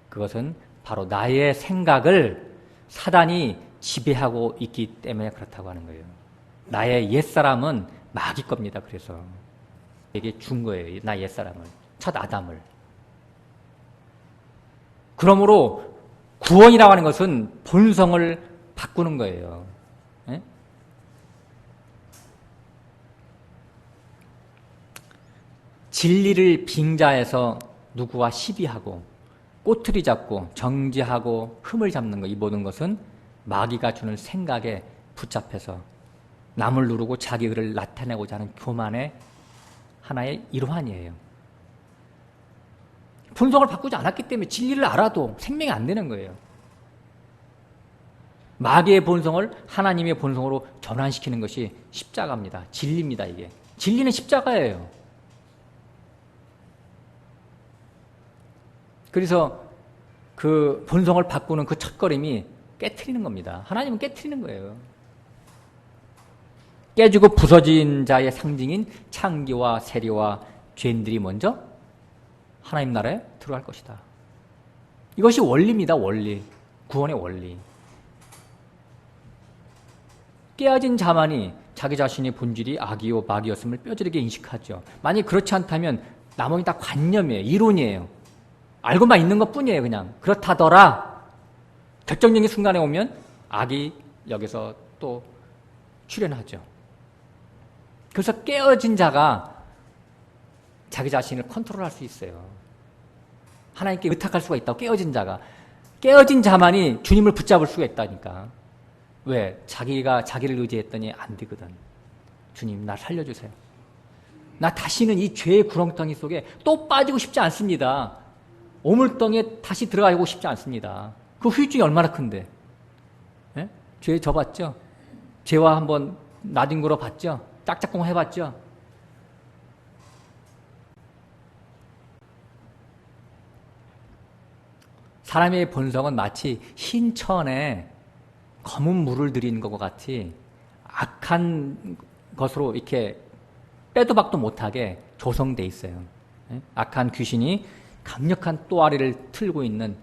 그것은 바로 나의 생각을 사단이 지배하고 있기 때문에 그렇다고 하는 거예요. 나의 옛사람은 마귀 겁니다. 그래서 이게 준 거예요. 나의 옛사람을, 첫 아담을. 그러므로 구원이라고 하는 것은 본성을 바꾸는 거예요. 예? 진리를 빙자해서 누구와 시비하고 꼬투리 잡고 정죄하고 흠을 잡는 것, 이 모든 것은 마귀가 주는 생각에 붙잡혀서 남을 누르고 자기 의를 나타내고자 하는 교만의 하나의 일환이에요. 본성을 바꾸지 않았기 때문에 진리를 알아도 생명이 안 되는 거예요. 마귀의 본성을 하나님의 본성으로 전환시키는 것이 십자가입니다. 진리입니다. 이게 진리는 십자가예요. 그래서 그 본성을 바꾸는 그 첫걸음이 깨트리는 겁니다. 하나님은 깨트리는 거예요. 깨지고 부서진 자의 상징인 창기와 세리와 죄인들이 먼저 하나님 나라에 들어갈 것이다. 이것이 원리입니다. 원리. 구원의 원리. 깨어진 자만이 자기 자신의 본질이 악이요 마귀였음을 뼈저리게 인식하죠. 만약 그렇지 않다면 나머지 다 관념이에요. 이론이에요. 알고만 있는 것뿐이에요. 그냥 그렇다더라. 결정적인 순간에 오면 악이 여기서 또 출현하죠. 그래서 깨어진 자가 자기 자신을 컨트롤할 수 있어요. 하나님께 의탁할 수가 있다고. 깨어진 자가. 깨어진 자만이 주님을 붙잡을 수가 있다니까. 왜? 자기가 자기를 의지했더니 안 되거든. 주님 나 살려주세요. 나 다시는 이 죄의 구렁텅이 속에 또 빠지고 싶지 않습니다. 오물덩이에 다시 들어가고 싶지 않습니다. 그 후유증이 얼마나 큰데. 예? 죄 져봤죠? 죄와 한번 나뒹굴어 봤죠? 짝짝꿍 해봤죠? 사람의 본성은 마치 흰 천에 검은 물을 들이는 것과 같이 악한 것으로 이렇게 빼도 박도 못하게 조성돼 있어요. 악한 귀신이 강력한 또아리를 틀고 있는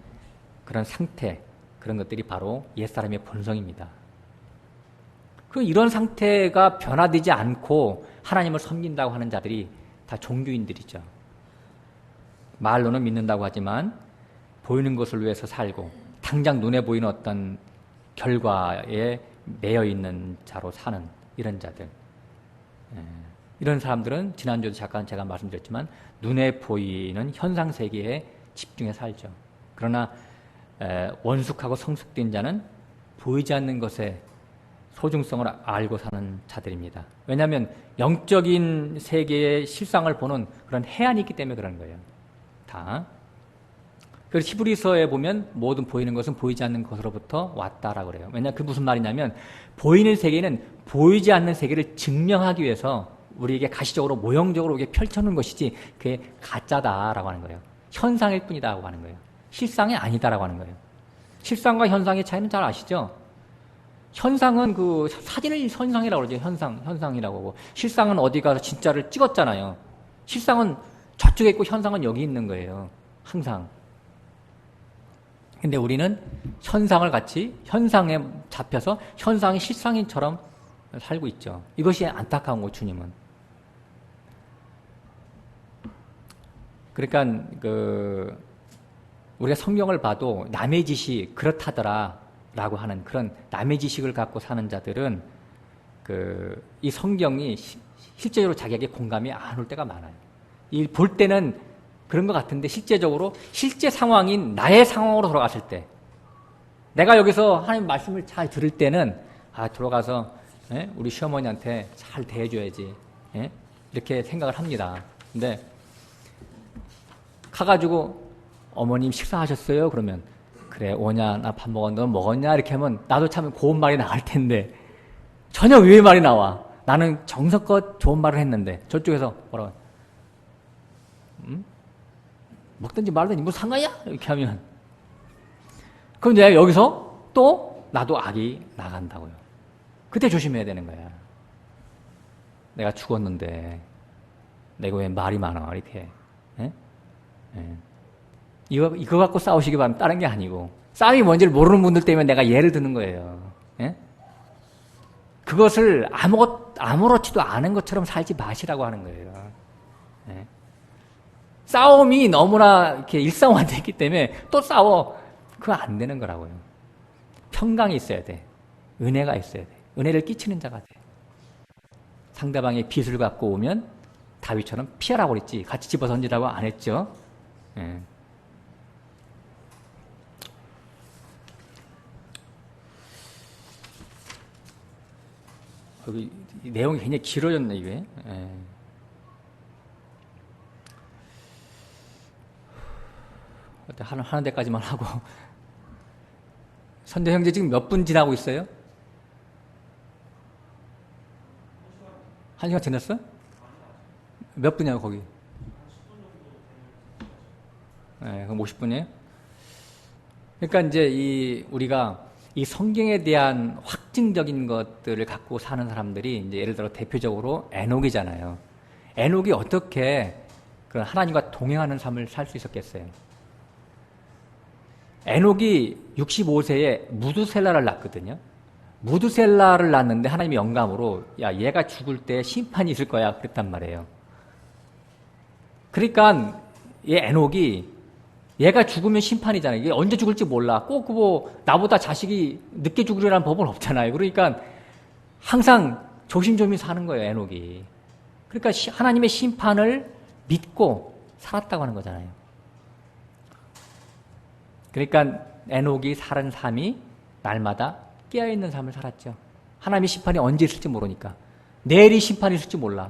그런 상태, 그런 것들이 바로 옛사람의 본성입니다. 이런 상태가 변화되지 않고 하나님을 섬긴다고 하는 자들이 다 종교인들이죠. 말로는 믿는다고 하지만 보이는 것을 위해서 살고 당장 눈에 보이는 어떤 결과에 매여 있는 자로 사는 이런 자들. 이런 사람들은 지난주에도 잠깐 제가 말씀드렸지만 눈에 보이는 현상 세계에 집중해 살죠. 그러나 원숙하고 성숙된 자는 보이지 않는 것에 소중성을 알고 사는 자들입니다. 왜냐하면 영적인 세계의 실상을 보는 그런 해안이 있기 때문에 그런 거예요. 다. 그래서 히브리서에 보면 모든 보이는 것은 보이지 않는 것으로부터 왔다라고 그래요. 왜냐하면 그게 무슨 말이냐면 보이는 세계는 보이지 않는 세계를 증명하기 위해서 우리에게 가시적으로 모형적으로 이게 펼쳐놓은 것이지 그게 가짜다라고 하는 거예요. 현상일 뿐이다라고 하는 거예요. 실상이 아니다라고 하는 거예요. 실상과 현상의 차이는 잘 아시죠? 현상은 그 사진을 현상이라고 그러죠. 현상이라고 하고 실상은 어디 가서 진짜를 찍었잖아요. 실상은 저쪽에 있고 현상은 여기 있는 거예요. 항상. 근데 우리는 현상을 같이 현상에 잡혀서 현상이 실상인처럼 살고 있죠. 이것이 안타까운 거 주님은. 그러니까 우리가 성경을 봐도 남의 지식 그렇다더라라고 하는 그런 남의 지식을 갖고 사는 자들은 이 성경이 실제로 자기에게 공감이 안 올 때가 많아요. 이 볼 때는 그런 것 같은데 실제적으로 실제 상황인 나의 상황으로 돌아갔을 때 내가 여기서 하나님 말씀을 잘 들을 때는 들어가서 우리 시어머니한테 잘 대해줘야지 이렇게 생각을 합니다. 근데 가가지고 어머님 식사하셨어요? 그러면 그래 오냐 나 밥 먹었는데 너 먹었냐? 이렇게 하면 나도 참 고운 말이 나갈 텐데 전혀 의외의 말이 나와. 나는 정성껏 좋은 말을 했는데 저쪽에서 뭐라고 먹든지 말든지 뭐 상관이야? 이렇게 하면 그럼 내가 여기서 또 나도 악이 나간다고요. 그때 조심해야 되는 거야. 내가 죽었는데 내가 왜 말이 많아 이렇게 이거 갖고 싸우시기 바랍니다. 다른 게 아니고 싸움이 뭔지를 모르는 분들 때문에 내가 예를 드는 거예요. 그것을 아무렇지도 않은 것처럼 살지 마시라고 하는 거예요. 싸움이 너무나 이렇게 일상화되기 때문에 또 싸워. 그거 안 되는 거라고요. 평강이 있어야 돼. 은혜가 있어야 돼. 은혜를 끼치는 자가 돼. 상대방의 빚을 갖고 오면 다윗처럼 피하라고 그랬지. 같이 집어 던지라고 안 했죠. 여기 내용이 굉장히 길어졌네 이게. 하는 데까지만 하고. 선대 형제 지금 몇 분 지나고 있어요? 1시간 지났어? 몇 분이야 거기? 그럼 50분이에요? 그러니까 이제 우리가 이 성경에 대한 확증적인 것들을 갖고 사는 사람들이 이제 예를 들어 대표적으로 에녹이잖아요. 에녹이 어떻게 그런 하나님과 동행하는 삶을 살 수 있었겠어요? 에녹이 65세에 무두셀라를 낳거든요. 무두셀라를 낳는데 하나님의 영감으로 얘가 죽을 때 심판이 있을 거야 그랬단 말이에요. 그러니까 에녹이 얘가 죽으면 심판이잖아요. 이게 언제 죽을지 몰라. 꼭 나보다 자식이 늦게 죽으리라는 법은 없잖아요. 그러니까 항상 조심조심 사는 거예요, 에녹이. 그러니까 하나님의 심판을 믿고 살았다고 하는 거잖아요. 그러니까 에녹이 살은 삶이 날마다 깨어있는 삶을 살았죠. 하나님의 심판이 언제 있을지 모르니까. 내일이 심판이 있을지 몰라.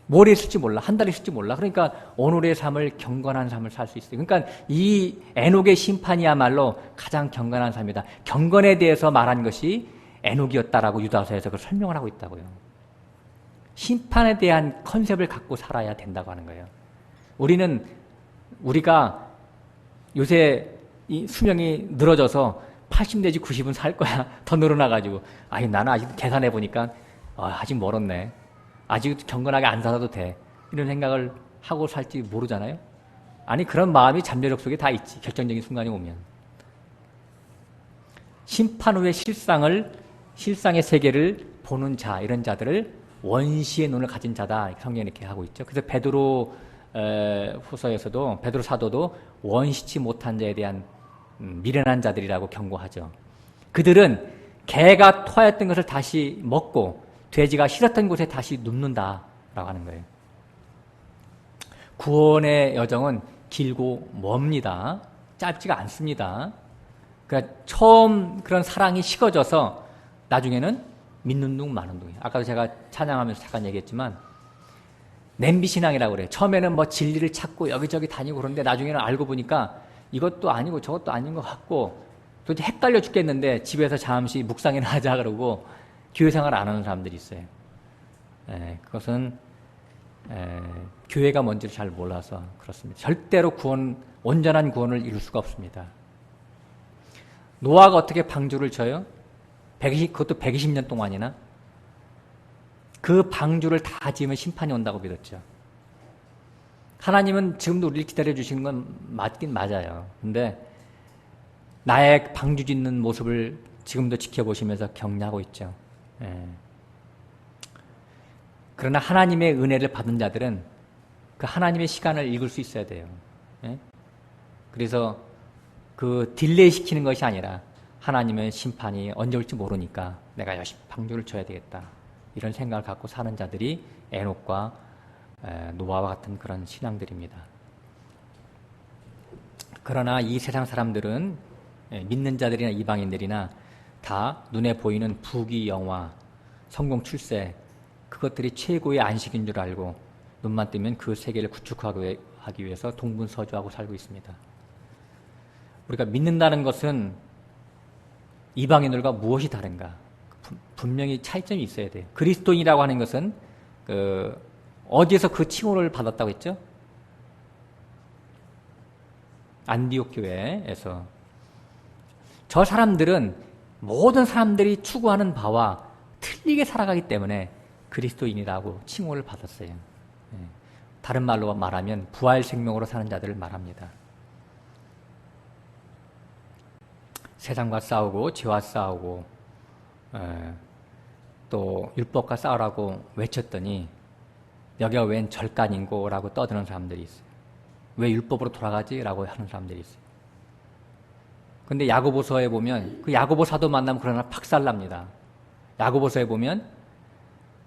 모레 있을지 몰라. 한 달 있을지 몰라. 그러니까 오늘의 삶을 경건한 삶을 살 수 있어요. 그러니까 이 에녹의 심판이야말로 가장 경건한 삶이다. 경건에 대해서 말한 것이 에녹이었다라고 유다서에서 그걸 설명을 하고 있다고요. 심판에 대한 컨셉을 갖고 살아야 된다고 하는 거예요. 우리가 요새 이 수명이 늘어져서 80 내지 90은 살 거야. 더 늘어나가지고. 나는 아직 계산해보니까 아직 멀었네. 아직 경건하게 안 살아도 돼. 이런 생각을 하고 살지 모르잖아요. 그런 마음이 잠재력 속에 다 있지. 결정적인 순간이 오면. 심판 후의 실상의 세계를 보는 자, 이런 자들을 원시의 눈을 가진 자다. 성경이 이렇게 하고 있죠. 그래서 베드로 후서에서도 베드로 사도도 원시치 못한 자에 대한 미련한 자들이라고 경고하죠. 그들은 개가 토하였던 것을 다시 먹고 돼지가 싫었던 곳에 다시 눕는다라고 하는 거예요. 구원의 여정은 길고 멉니다. 짧지가 않습니다. 그러니까 처음 그런 사랑이 식어져서 나중에는 믿는 둥 마는 둥이에요. 아까도 제가 찬양하면서 잠깐 얘기했지만 냄비신앙이라고 그래요. 처음에는 진리를 찾고 여기저기 다니고 그런데 나중에는 알고 보니까 이것도 아니고 저것도 아닌 것 같고 도대체 헷갈려 죽겠는데 집에서 잠시 묵상이나 하자 그러고 교회 생활 안 하는 사람들이 있어요. 그것은 교회가 뭔지를 잘 몰라서 그렇습니다. 절대로 온전한 구원을 이룰 수가 없습니다. 노아가 어떻게 방주를 쳐요? 그것도 120년 동안이나? 그 방주를 다 지으면 심판이 온다고 믿었죠. 하나님은 지금도 우리를 기다려주시는 건 맞긴 맞아요. 근데 나의 방주 짓는 모습을 지금도 지켜보시면서 격려하고 있죠. 그러나 하나님의 은혜를 받은 자들은 그 하나님의 시간을 읽을 수 있어야 돼요. 예? 그래서 그 딜레이 시키는 것이 아니라 하나님의 심판이 언제 올지 모르니까 내가 열심히 방주를 쳐야 되겠다. 이런 생각을 갖고 사는 자들이 에녹과 노아와 같은 그런 신앙들입니다. 그러나 이 세상 사람들은 믿는 자들이나 이방인들이나 다 눈에 보이는 부귀 영화, 성공 출세 그것들이 최고의 안식인 줄 알고 눈만 뜨면 그 세계를 구축하기 위해서 동분서주하고 살고 있습니다. 우리가 믿는다는 것은 이방인들과 무엇이 다른가? 분명히 차이점이 있어야 돼요. 그리스도인이라고 하는 것은 어디에서 그 칭호를 받았다고 했죠? 안디옥 교회에서. 저 사람들은 모든 사람들이 추구하는 바와 틀리게 살아가기 때문에 그리스도인이라고 칭호를 받았어요. 다른 말로 말하면 부활 생명으로 사는 자들을 말합니다. 세상과 싸우고 죄와 싸우고 또 율법과 싸우라고 외쳤더니 여기가 웬 절간인고라고 떠드는 사람들이 있어요. 왜 율법으로 돌아가지? 라고 하는 사람들이 있어요. 근데 야고보서에 보면 그 야고보 사도 만나면 그러나 박살납니다. 야고보서에 보면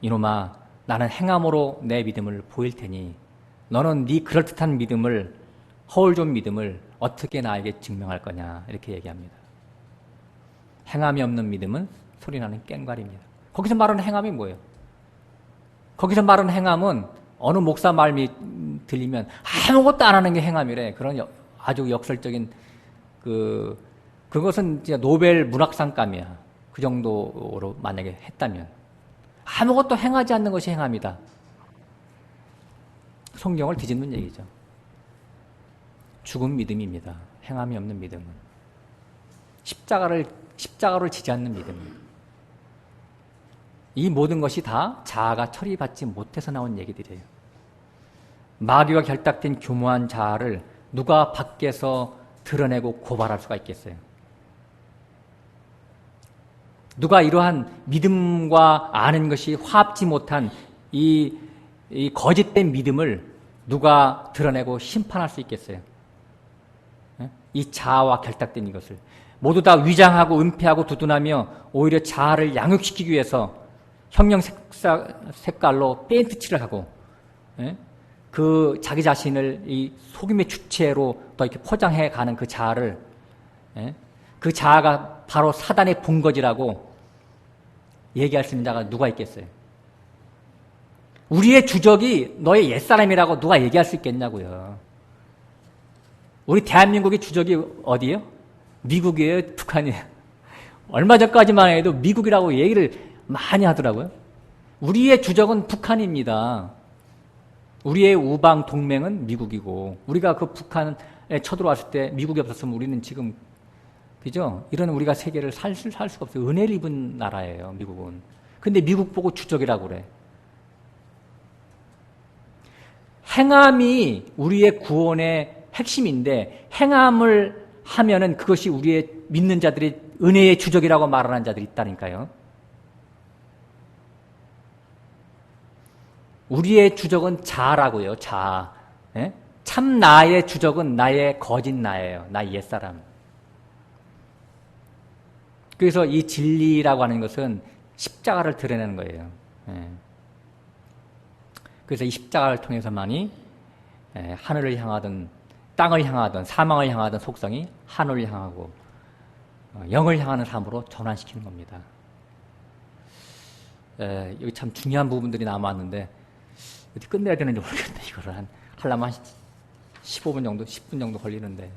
이놈아 나는 행함으로 내 믿음을 보일 테니 너는 네 그럴듯한 믿음을 허울 좋은 믿음을 어떻게 나에게 증명할 거냐 이렇게 얘기합니다. 행함이 없는 믿음은 소리나는 꽹과리입니다. 거기서 말하는 행함이 뭐예요? 거기서 말하는 행함은 어느 목사 말이 들리면 아무것도 안 하는 게 행함이래. 그런 아주 역설적인 그것은 진짜 노벨 문학상감이야. 그 정도로 만약에 했다면 아무것도 행하지 않는 것이 행함이다. 성경을 뒤집는 얘기죠. 죽은 믿음입니다. 행함이 없는 믿음은 십자가를 지지 않는 믿음입니다. 이 모든 것이 다 자아가 처리받지 못해서 나온 얘기들이에요. 마귀와 결탁된 교묘한 자아를 누가 밖에서 드러내고 고발할 수가 있겠어요? 누가 이러한 믿음과 아는 것이 화합지 못한 이 거짓된 믿음을 누가 드러내고 심판할 수 있겠어요? 이 자아와 결탁된 이것을 모두 다 위장하고 은폐하고 두둔하며 오히려 자아를 양육시키기 위해서 형형 색깔로 페인트칠을 하고 그 자기 자신을 이 속임의 주체로 더 이렇게 포장해 가는 그 자아를 그 자아가 바로 사단의 본거지라고 얘기할 수 있는 자가 누가 있겠어요? 우리의 주적이 너의 옛사람이라고 누가 얘기할 수 있겠냐고요. 우리 대한민국의 주적이 어디예요? 미국이에요? 북한이에요? 얼마 전까지만 해도 미국이라고 얘기를 많이 하더라고요. 우리의 주적은 북한입니다. 우리의 우방 동맹은 미국이고 우리가 그 북한에 쳐들어왔을 때 미국이 없었으면 우리는 지금 그죠? 이런 우리가 세계를 살 수가 없어요. 은혜를 입은 나라예요, 미국은. 근데 미국 보고 주적이라고 그래. 행함이 우리의 구원의 핵심인데 행함을 하면은 그것이 우리의 믿는 자들이 은혜의 주적이라고 말하는 자들이 있다니까요. 우리의 주적은 자아라고요. 자아. 예? 참 나의 주적은 나의 거짓 나예요. 나의 옛사람. 그래서 이 진리라고 하는 것은 십자가를 드러내는 거예요. 예. 그래서 이 십자가를 통해서만이 하늘을 향하든 땅을 향하든 사망을 향하든 속성이 하늘을 향하고 영을 향하는 삶으로 전환시키는 겁니다. 여기 참 중요한 부분들이 남았는데 어디 끝내야 되는지 모르겠네. 이거를 하려면 한 15분 정도, 10분 정도 걸리는데.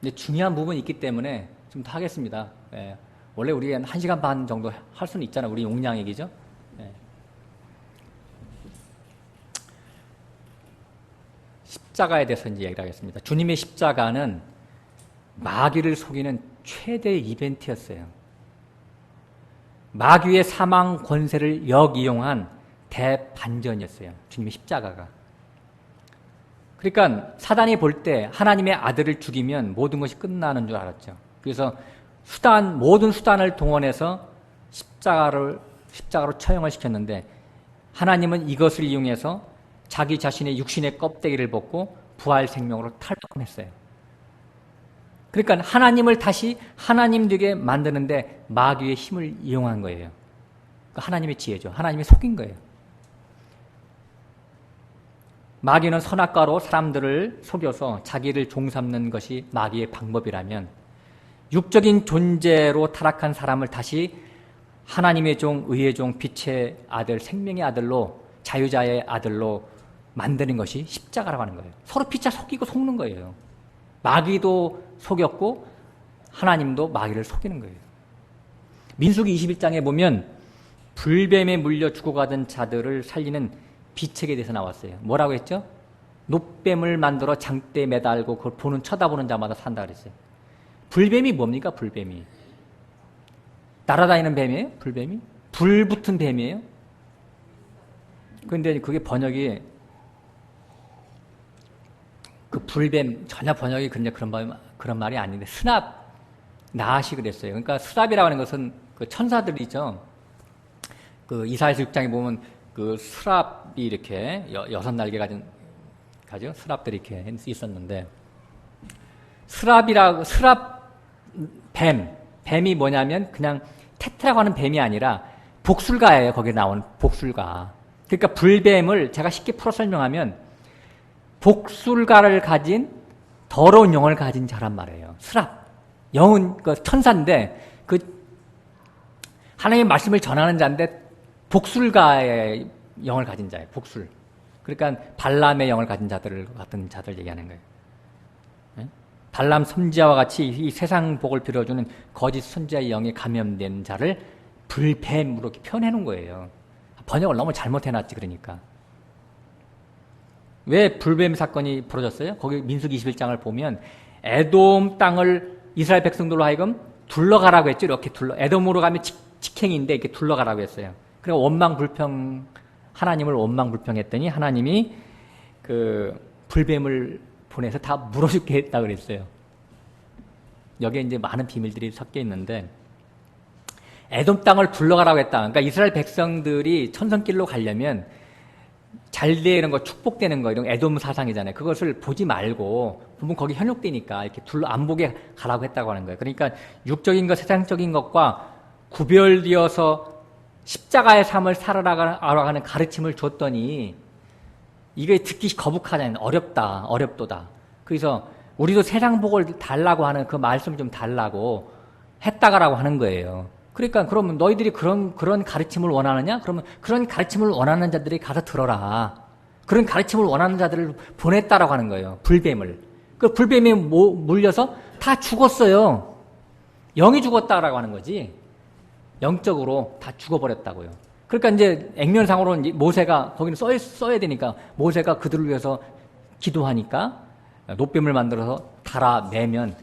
근데 중요한 부분이 있기 때문에 좀 더 하겠습니다. 원래 우리 한 1시간 반 정도 할 수는 있잖아요. 우리 용량 얘기죠. 십자가에 대해서 이제 얘기를 하겠습니다. 주님의 십자가는 마귀를 속이는 최대 이벤트였어요. 마귀의 사망 권세를 역이용한 대반전이었어요. 주님의 십자가가. 그러니까 사단이 볼 때 하나님의 아들을 죽이면 모든 것이 끝나는 줄 알았죠. 그래서 모든 수단을 동원해서 십자가로 처형을 시켰는데 하나님은 이것을 이용해서 자기 자신의 육신의 껍데기를 벗고 부활 생명으로 탈덕했어요. 그러니까 하나님을 다시 하나님 되게 만드는데 마귀의 힘을 이용한 거예요. 하나님의 지혜죠. 하나님이 속인 거예요. 마귀는 선악과로 사람들을 속여서 자기를 종삼는 것이 마귀의 방법이라면 육적인 존재로 타락한 사람을 다시 하나님의 종, 의의 종, 빛의 아들, 생명의 아들로 자유자의 아들로 만드는 것이 십자가라고 하는 거예요. 서로 피차 속이고 속는 거예요. 마귀도 속였고 하나님도 마귀를 속이는 거예요. 민수기 21장에 보면 불뱀에 물려 죽어가던 자들을 살리는 비책에 대해서 나왔어요. 뭐라고 했죠? 놋뱀을 만들어 장대에 매달고 그걸 쳐다보는 자마다 산다 그랬어요. 불뱀이 뭡니까? 불뱀이 날아다니는 뱀이에요? 불뱀이? 불 붙은 뱀이에요? 그런데 그게 번역이 그 불뱀 전혀 번역이 그런 말이 아닌데 스납 나시 그랬어요. 그러니까 스납이라고 하는 것은 그 천사들이죠. 그 이사야서 6장에 보면 그 스랍이 이렇게 6날개 가지고 스랍들이 이렇게 있었는데 뱀이 뭐냐면 그냥 테트라고 하는 뱀이 아니라 복술가예요. 거기에 나오는 복술가. 그러니까 불뱀을 제가 쉽게 풀어 설명하면 복술가를 가진 더러운 영을 가진 자란 말이에요. 스랍. 영은 그 천사인데 그 하나님의 말씀을 전하는 자인데 복술가의 영을 가진 자예요. 복술. 그러니까 발람의 영을 가진 같은 자들 얘기하는 거예요. 네? 발람 선지자와 같이 이 세상 복을 빌어주는 거짓 선지자의 영에 감염된 자를 불뱀으로 이렇게 표현해 놓은 거예요. 번역을 너무 잘못해놨지 그러니까. 왜 불뱀 사건이 벌어졌어요? 거기 민수기 21장을 보면 에돔 땅을 이스라엘 백성들로 하여금 둘러가라고 했죠. 이렇게 에돔으로 가면 직행인데 이렇게 둘러가라고 했어요. 그리고 하나님을 원망불평했더니 하나님이 그 불뱀을 보내서 다 물어 죽게 했다 그랬어요. 여기에 이제 많은 비밀들이 섞여 있는데 에돔 땅을 둘러가라고 했다. 그러니까 이스라엘 백성들이 천성길로 가려면 잘 되는 거, 축복되는 거, 이런 에돔 사상이잖아요. 그것을 보지 말고, 보면 거기 현혹되니까 이렇게 안 보게 가라고 했다고 하는 거예요. 그러니까 육적인 것, 세상적인 것과 구별되어서 십자가의 삶을 살아가라고 하는 가르침을 줬더니 이게 듣기 거북하잖아요. 어렵도다. 그래서 우리도 세상 복을 달라고 하는 그 말씀을 좀 달라고 했다가라고 하는 거예요. 그러니까 그러면 너희들이 그런 가르침을 원하느냐? 그러면 그런 가르침을 원하는 자들이 가서 들어라. 그런 가르침을 원하는 자들을 보냈다라고 하는 거예요. 불뱀을. 그 불뱀에 물려서 다 죽었어요. 영이 죽었다라고 하는 거지. 영적으로 다 죽어버렸다고요. 그러니까 이제 액면상으로 모세가 거기는 써야 되니까 모세가 그들을 위해서 기도하니까 놋뱀을 만들어서 달아내면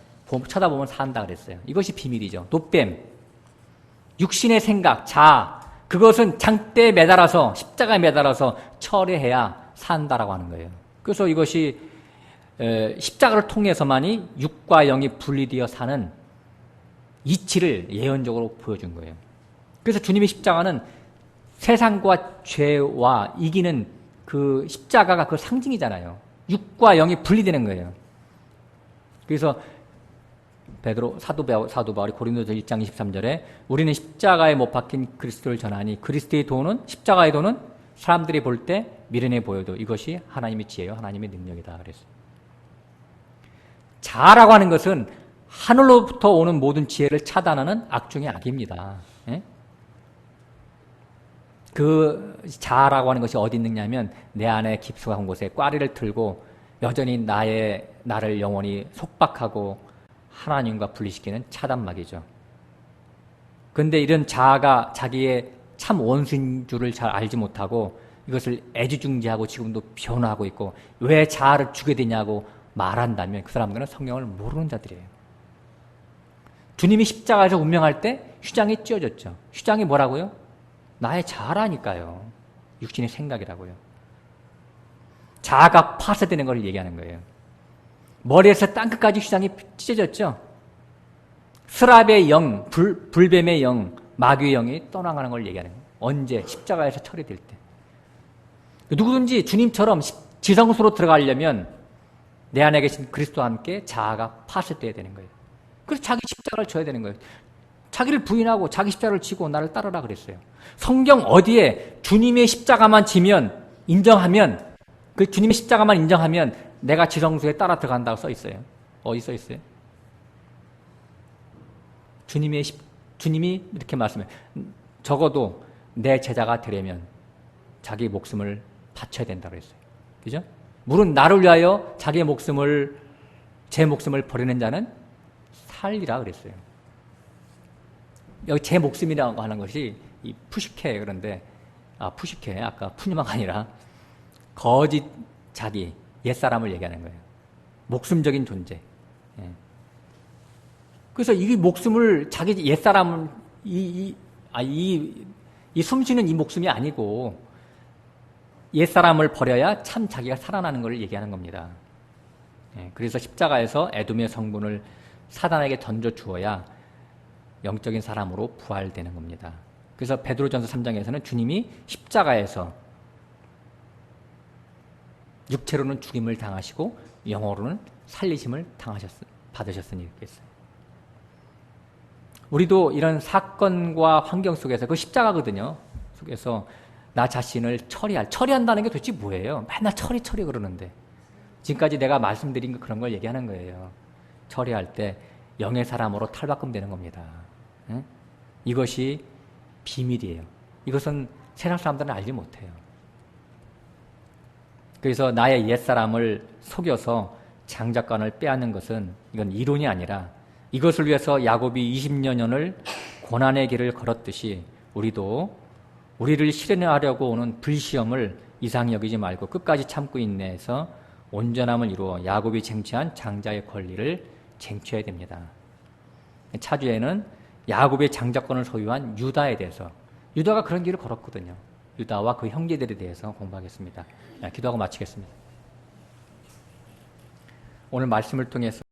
쳐다보면 산다 그랬어요. 이것이 비밀이죠. 놋뱀. 육신의 생각, 자아, 그것은 장대에 매달아서 십자가에 매달아서 철회해야 산다라고 하는 거예요. 그래서 이것이 십자가를 통해서만이 육과 영이 분리되어 사는 이치를 예언적으로 보여준 거예요. 그래서 주님의 십자가는 세상과 죄와 이기는 그 십자가가 그 상징이잖아요. 육과 영이 분리되는 거예요. 그래서 사도 바울이 고린도서 1장 23절에 우리는 십자가에 못 박힌 그리스도를 전하니 그리스도의 도는 십자가의 도는 사람들이 볼 때 미련해 보여도 이것이 하나님의 지혜요 하나님의 능력이다 그랬어요. 자아라고 하는 것은 하늘로부터 오는 모든 지혜를 차단하는 악 중의 악입니다. 예? 그 자아라고 하는 것이 어디 있느냐면 내 안에 깊숙한 곳에 꽈리를 틀고 여전히 나를 영원히 속박하고 하나님과 분리시키는 차단막이죠. 그런데 이런 자아가 자기의 참 원수인 줄을 잘 알지 못하고 이것을 애지중지하고 지금도 변화하고 있고 왜 자아를 주게 되냐고 말한다면 그 사람들은 성경을 모르는 자들이에요. 주님이 십자가에서 운명할 때 휘장이 찢어졌죠. 휘장이 뭐라고요? 나의 자아라니까요. 육신의 생각이라고요. 자아가 파쇄되는 걸 얘기하는 거예요. 머리에서 땅끝까지 휘장이 찢어졌죠. 스랍의 영, 불뱀의 영, 마귀의 영이 떠나가는 걸 얘기하는 거예요. 언제? 십자가에서 처리될 때. 누구든지 주님처럼 지성소로 들어가려면 내 안에 계신 그리스도와 함께 자아가 파쇄돼야 되는 거예요. 그래서 자기 십자가를 져야 되는 거예요. 자기를 부인하고 자기 십자가를 지고 나를 따르라 그랬어요. 성경 어디에 주님의 십자가만 지면, 인정하면, 그 주님의 십자가만 인정하면 내가 지성소에 따라 들어간다고 써 있어요. 어디 써 있어요? 주님이 이렇게 말씀해요. 적어도 내 제자가 되려면 자기 목숨을 바쳐야 된다고 했어요. 그죠? 물론 나를 위하여 자기의 제 목숨을 버리는 자는 살리라 그랬어요. 여기 제 목숨이라고 하는 것이 이 푸시케 그런데 푸시케 아까 푸니마가 아니라 거짓 자기 옛사람을 얘기하는 거예요. 목숨적인 존재. 예. 그래서 이 목숨을 자기 옛사람을 이 숨쉬는 이 목숨이 아니고 옛사람을 버려야 참 자기가 살아나는 걸 얘기하는 겁니다. 예. 그래서 십자가에서 에돔의 성분을 사단에게 던져 주어야 영적인 사람으로 부활되는 겁니다. 그래서 베드로전서 3장에서는 주님이 십자가에서 육체로는 죽임을 당하시고 영어로는 살리심을 받으셨으니 이렇게 했어요. 우리도 이런 사건과 환경 속에서 그 십자가거든요. 속에서 나 자신을 처리한다는 게 도대체 뭐예요? 맨날 처리 그러는데 지금까지 내가 말씀드린 그런 걸 얘기하는 거예요. 처리할 때 영의 사람으로 탈바꿈되는 겁니다. 응? 이것이 비밀이에요. 이것은 세상 사람들은 알지 못해요. 그래서 나의 옛사람을 속여서 장자권을 빼앗는 것은 이건 이론이 아니라 이것을 위해서 야곱이 20여 년을 고난의 길을 걸었듯이 우리도 우리를 실현하려고 오는 불시험을 이상히 여기지 말고 끝까지 참고 인내해서 온전함을 이루어 야곱이 쟁취한 장자의 권리를 쟁취해야 됩니다. 차주에는 야곱의 장자권을 소유한 유다에 대해서 유다가 그런 길을 걸었거든요. 유다와 그 형제들에 대해서 공부하겠습니다. 기도하고 마치겠습니다. 오늘 말씀을 통해서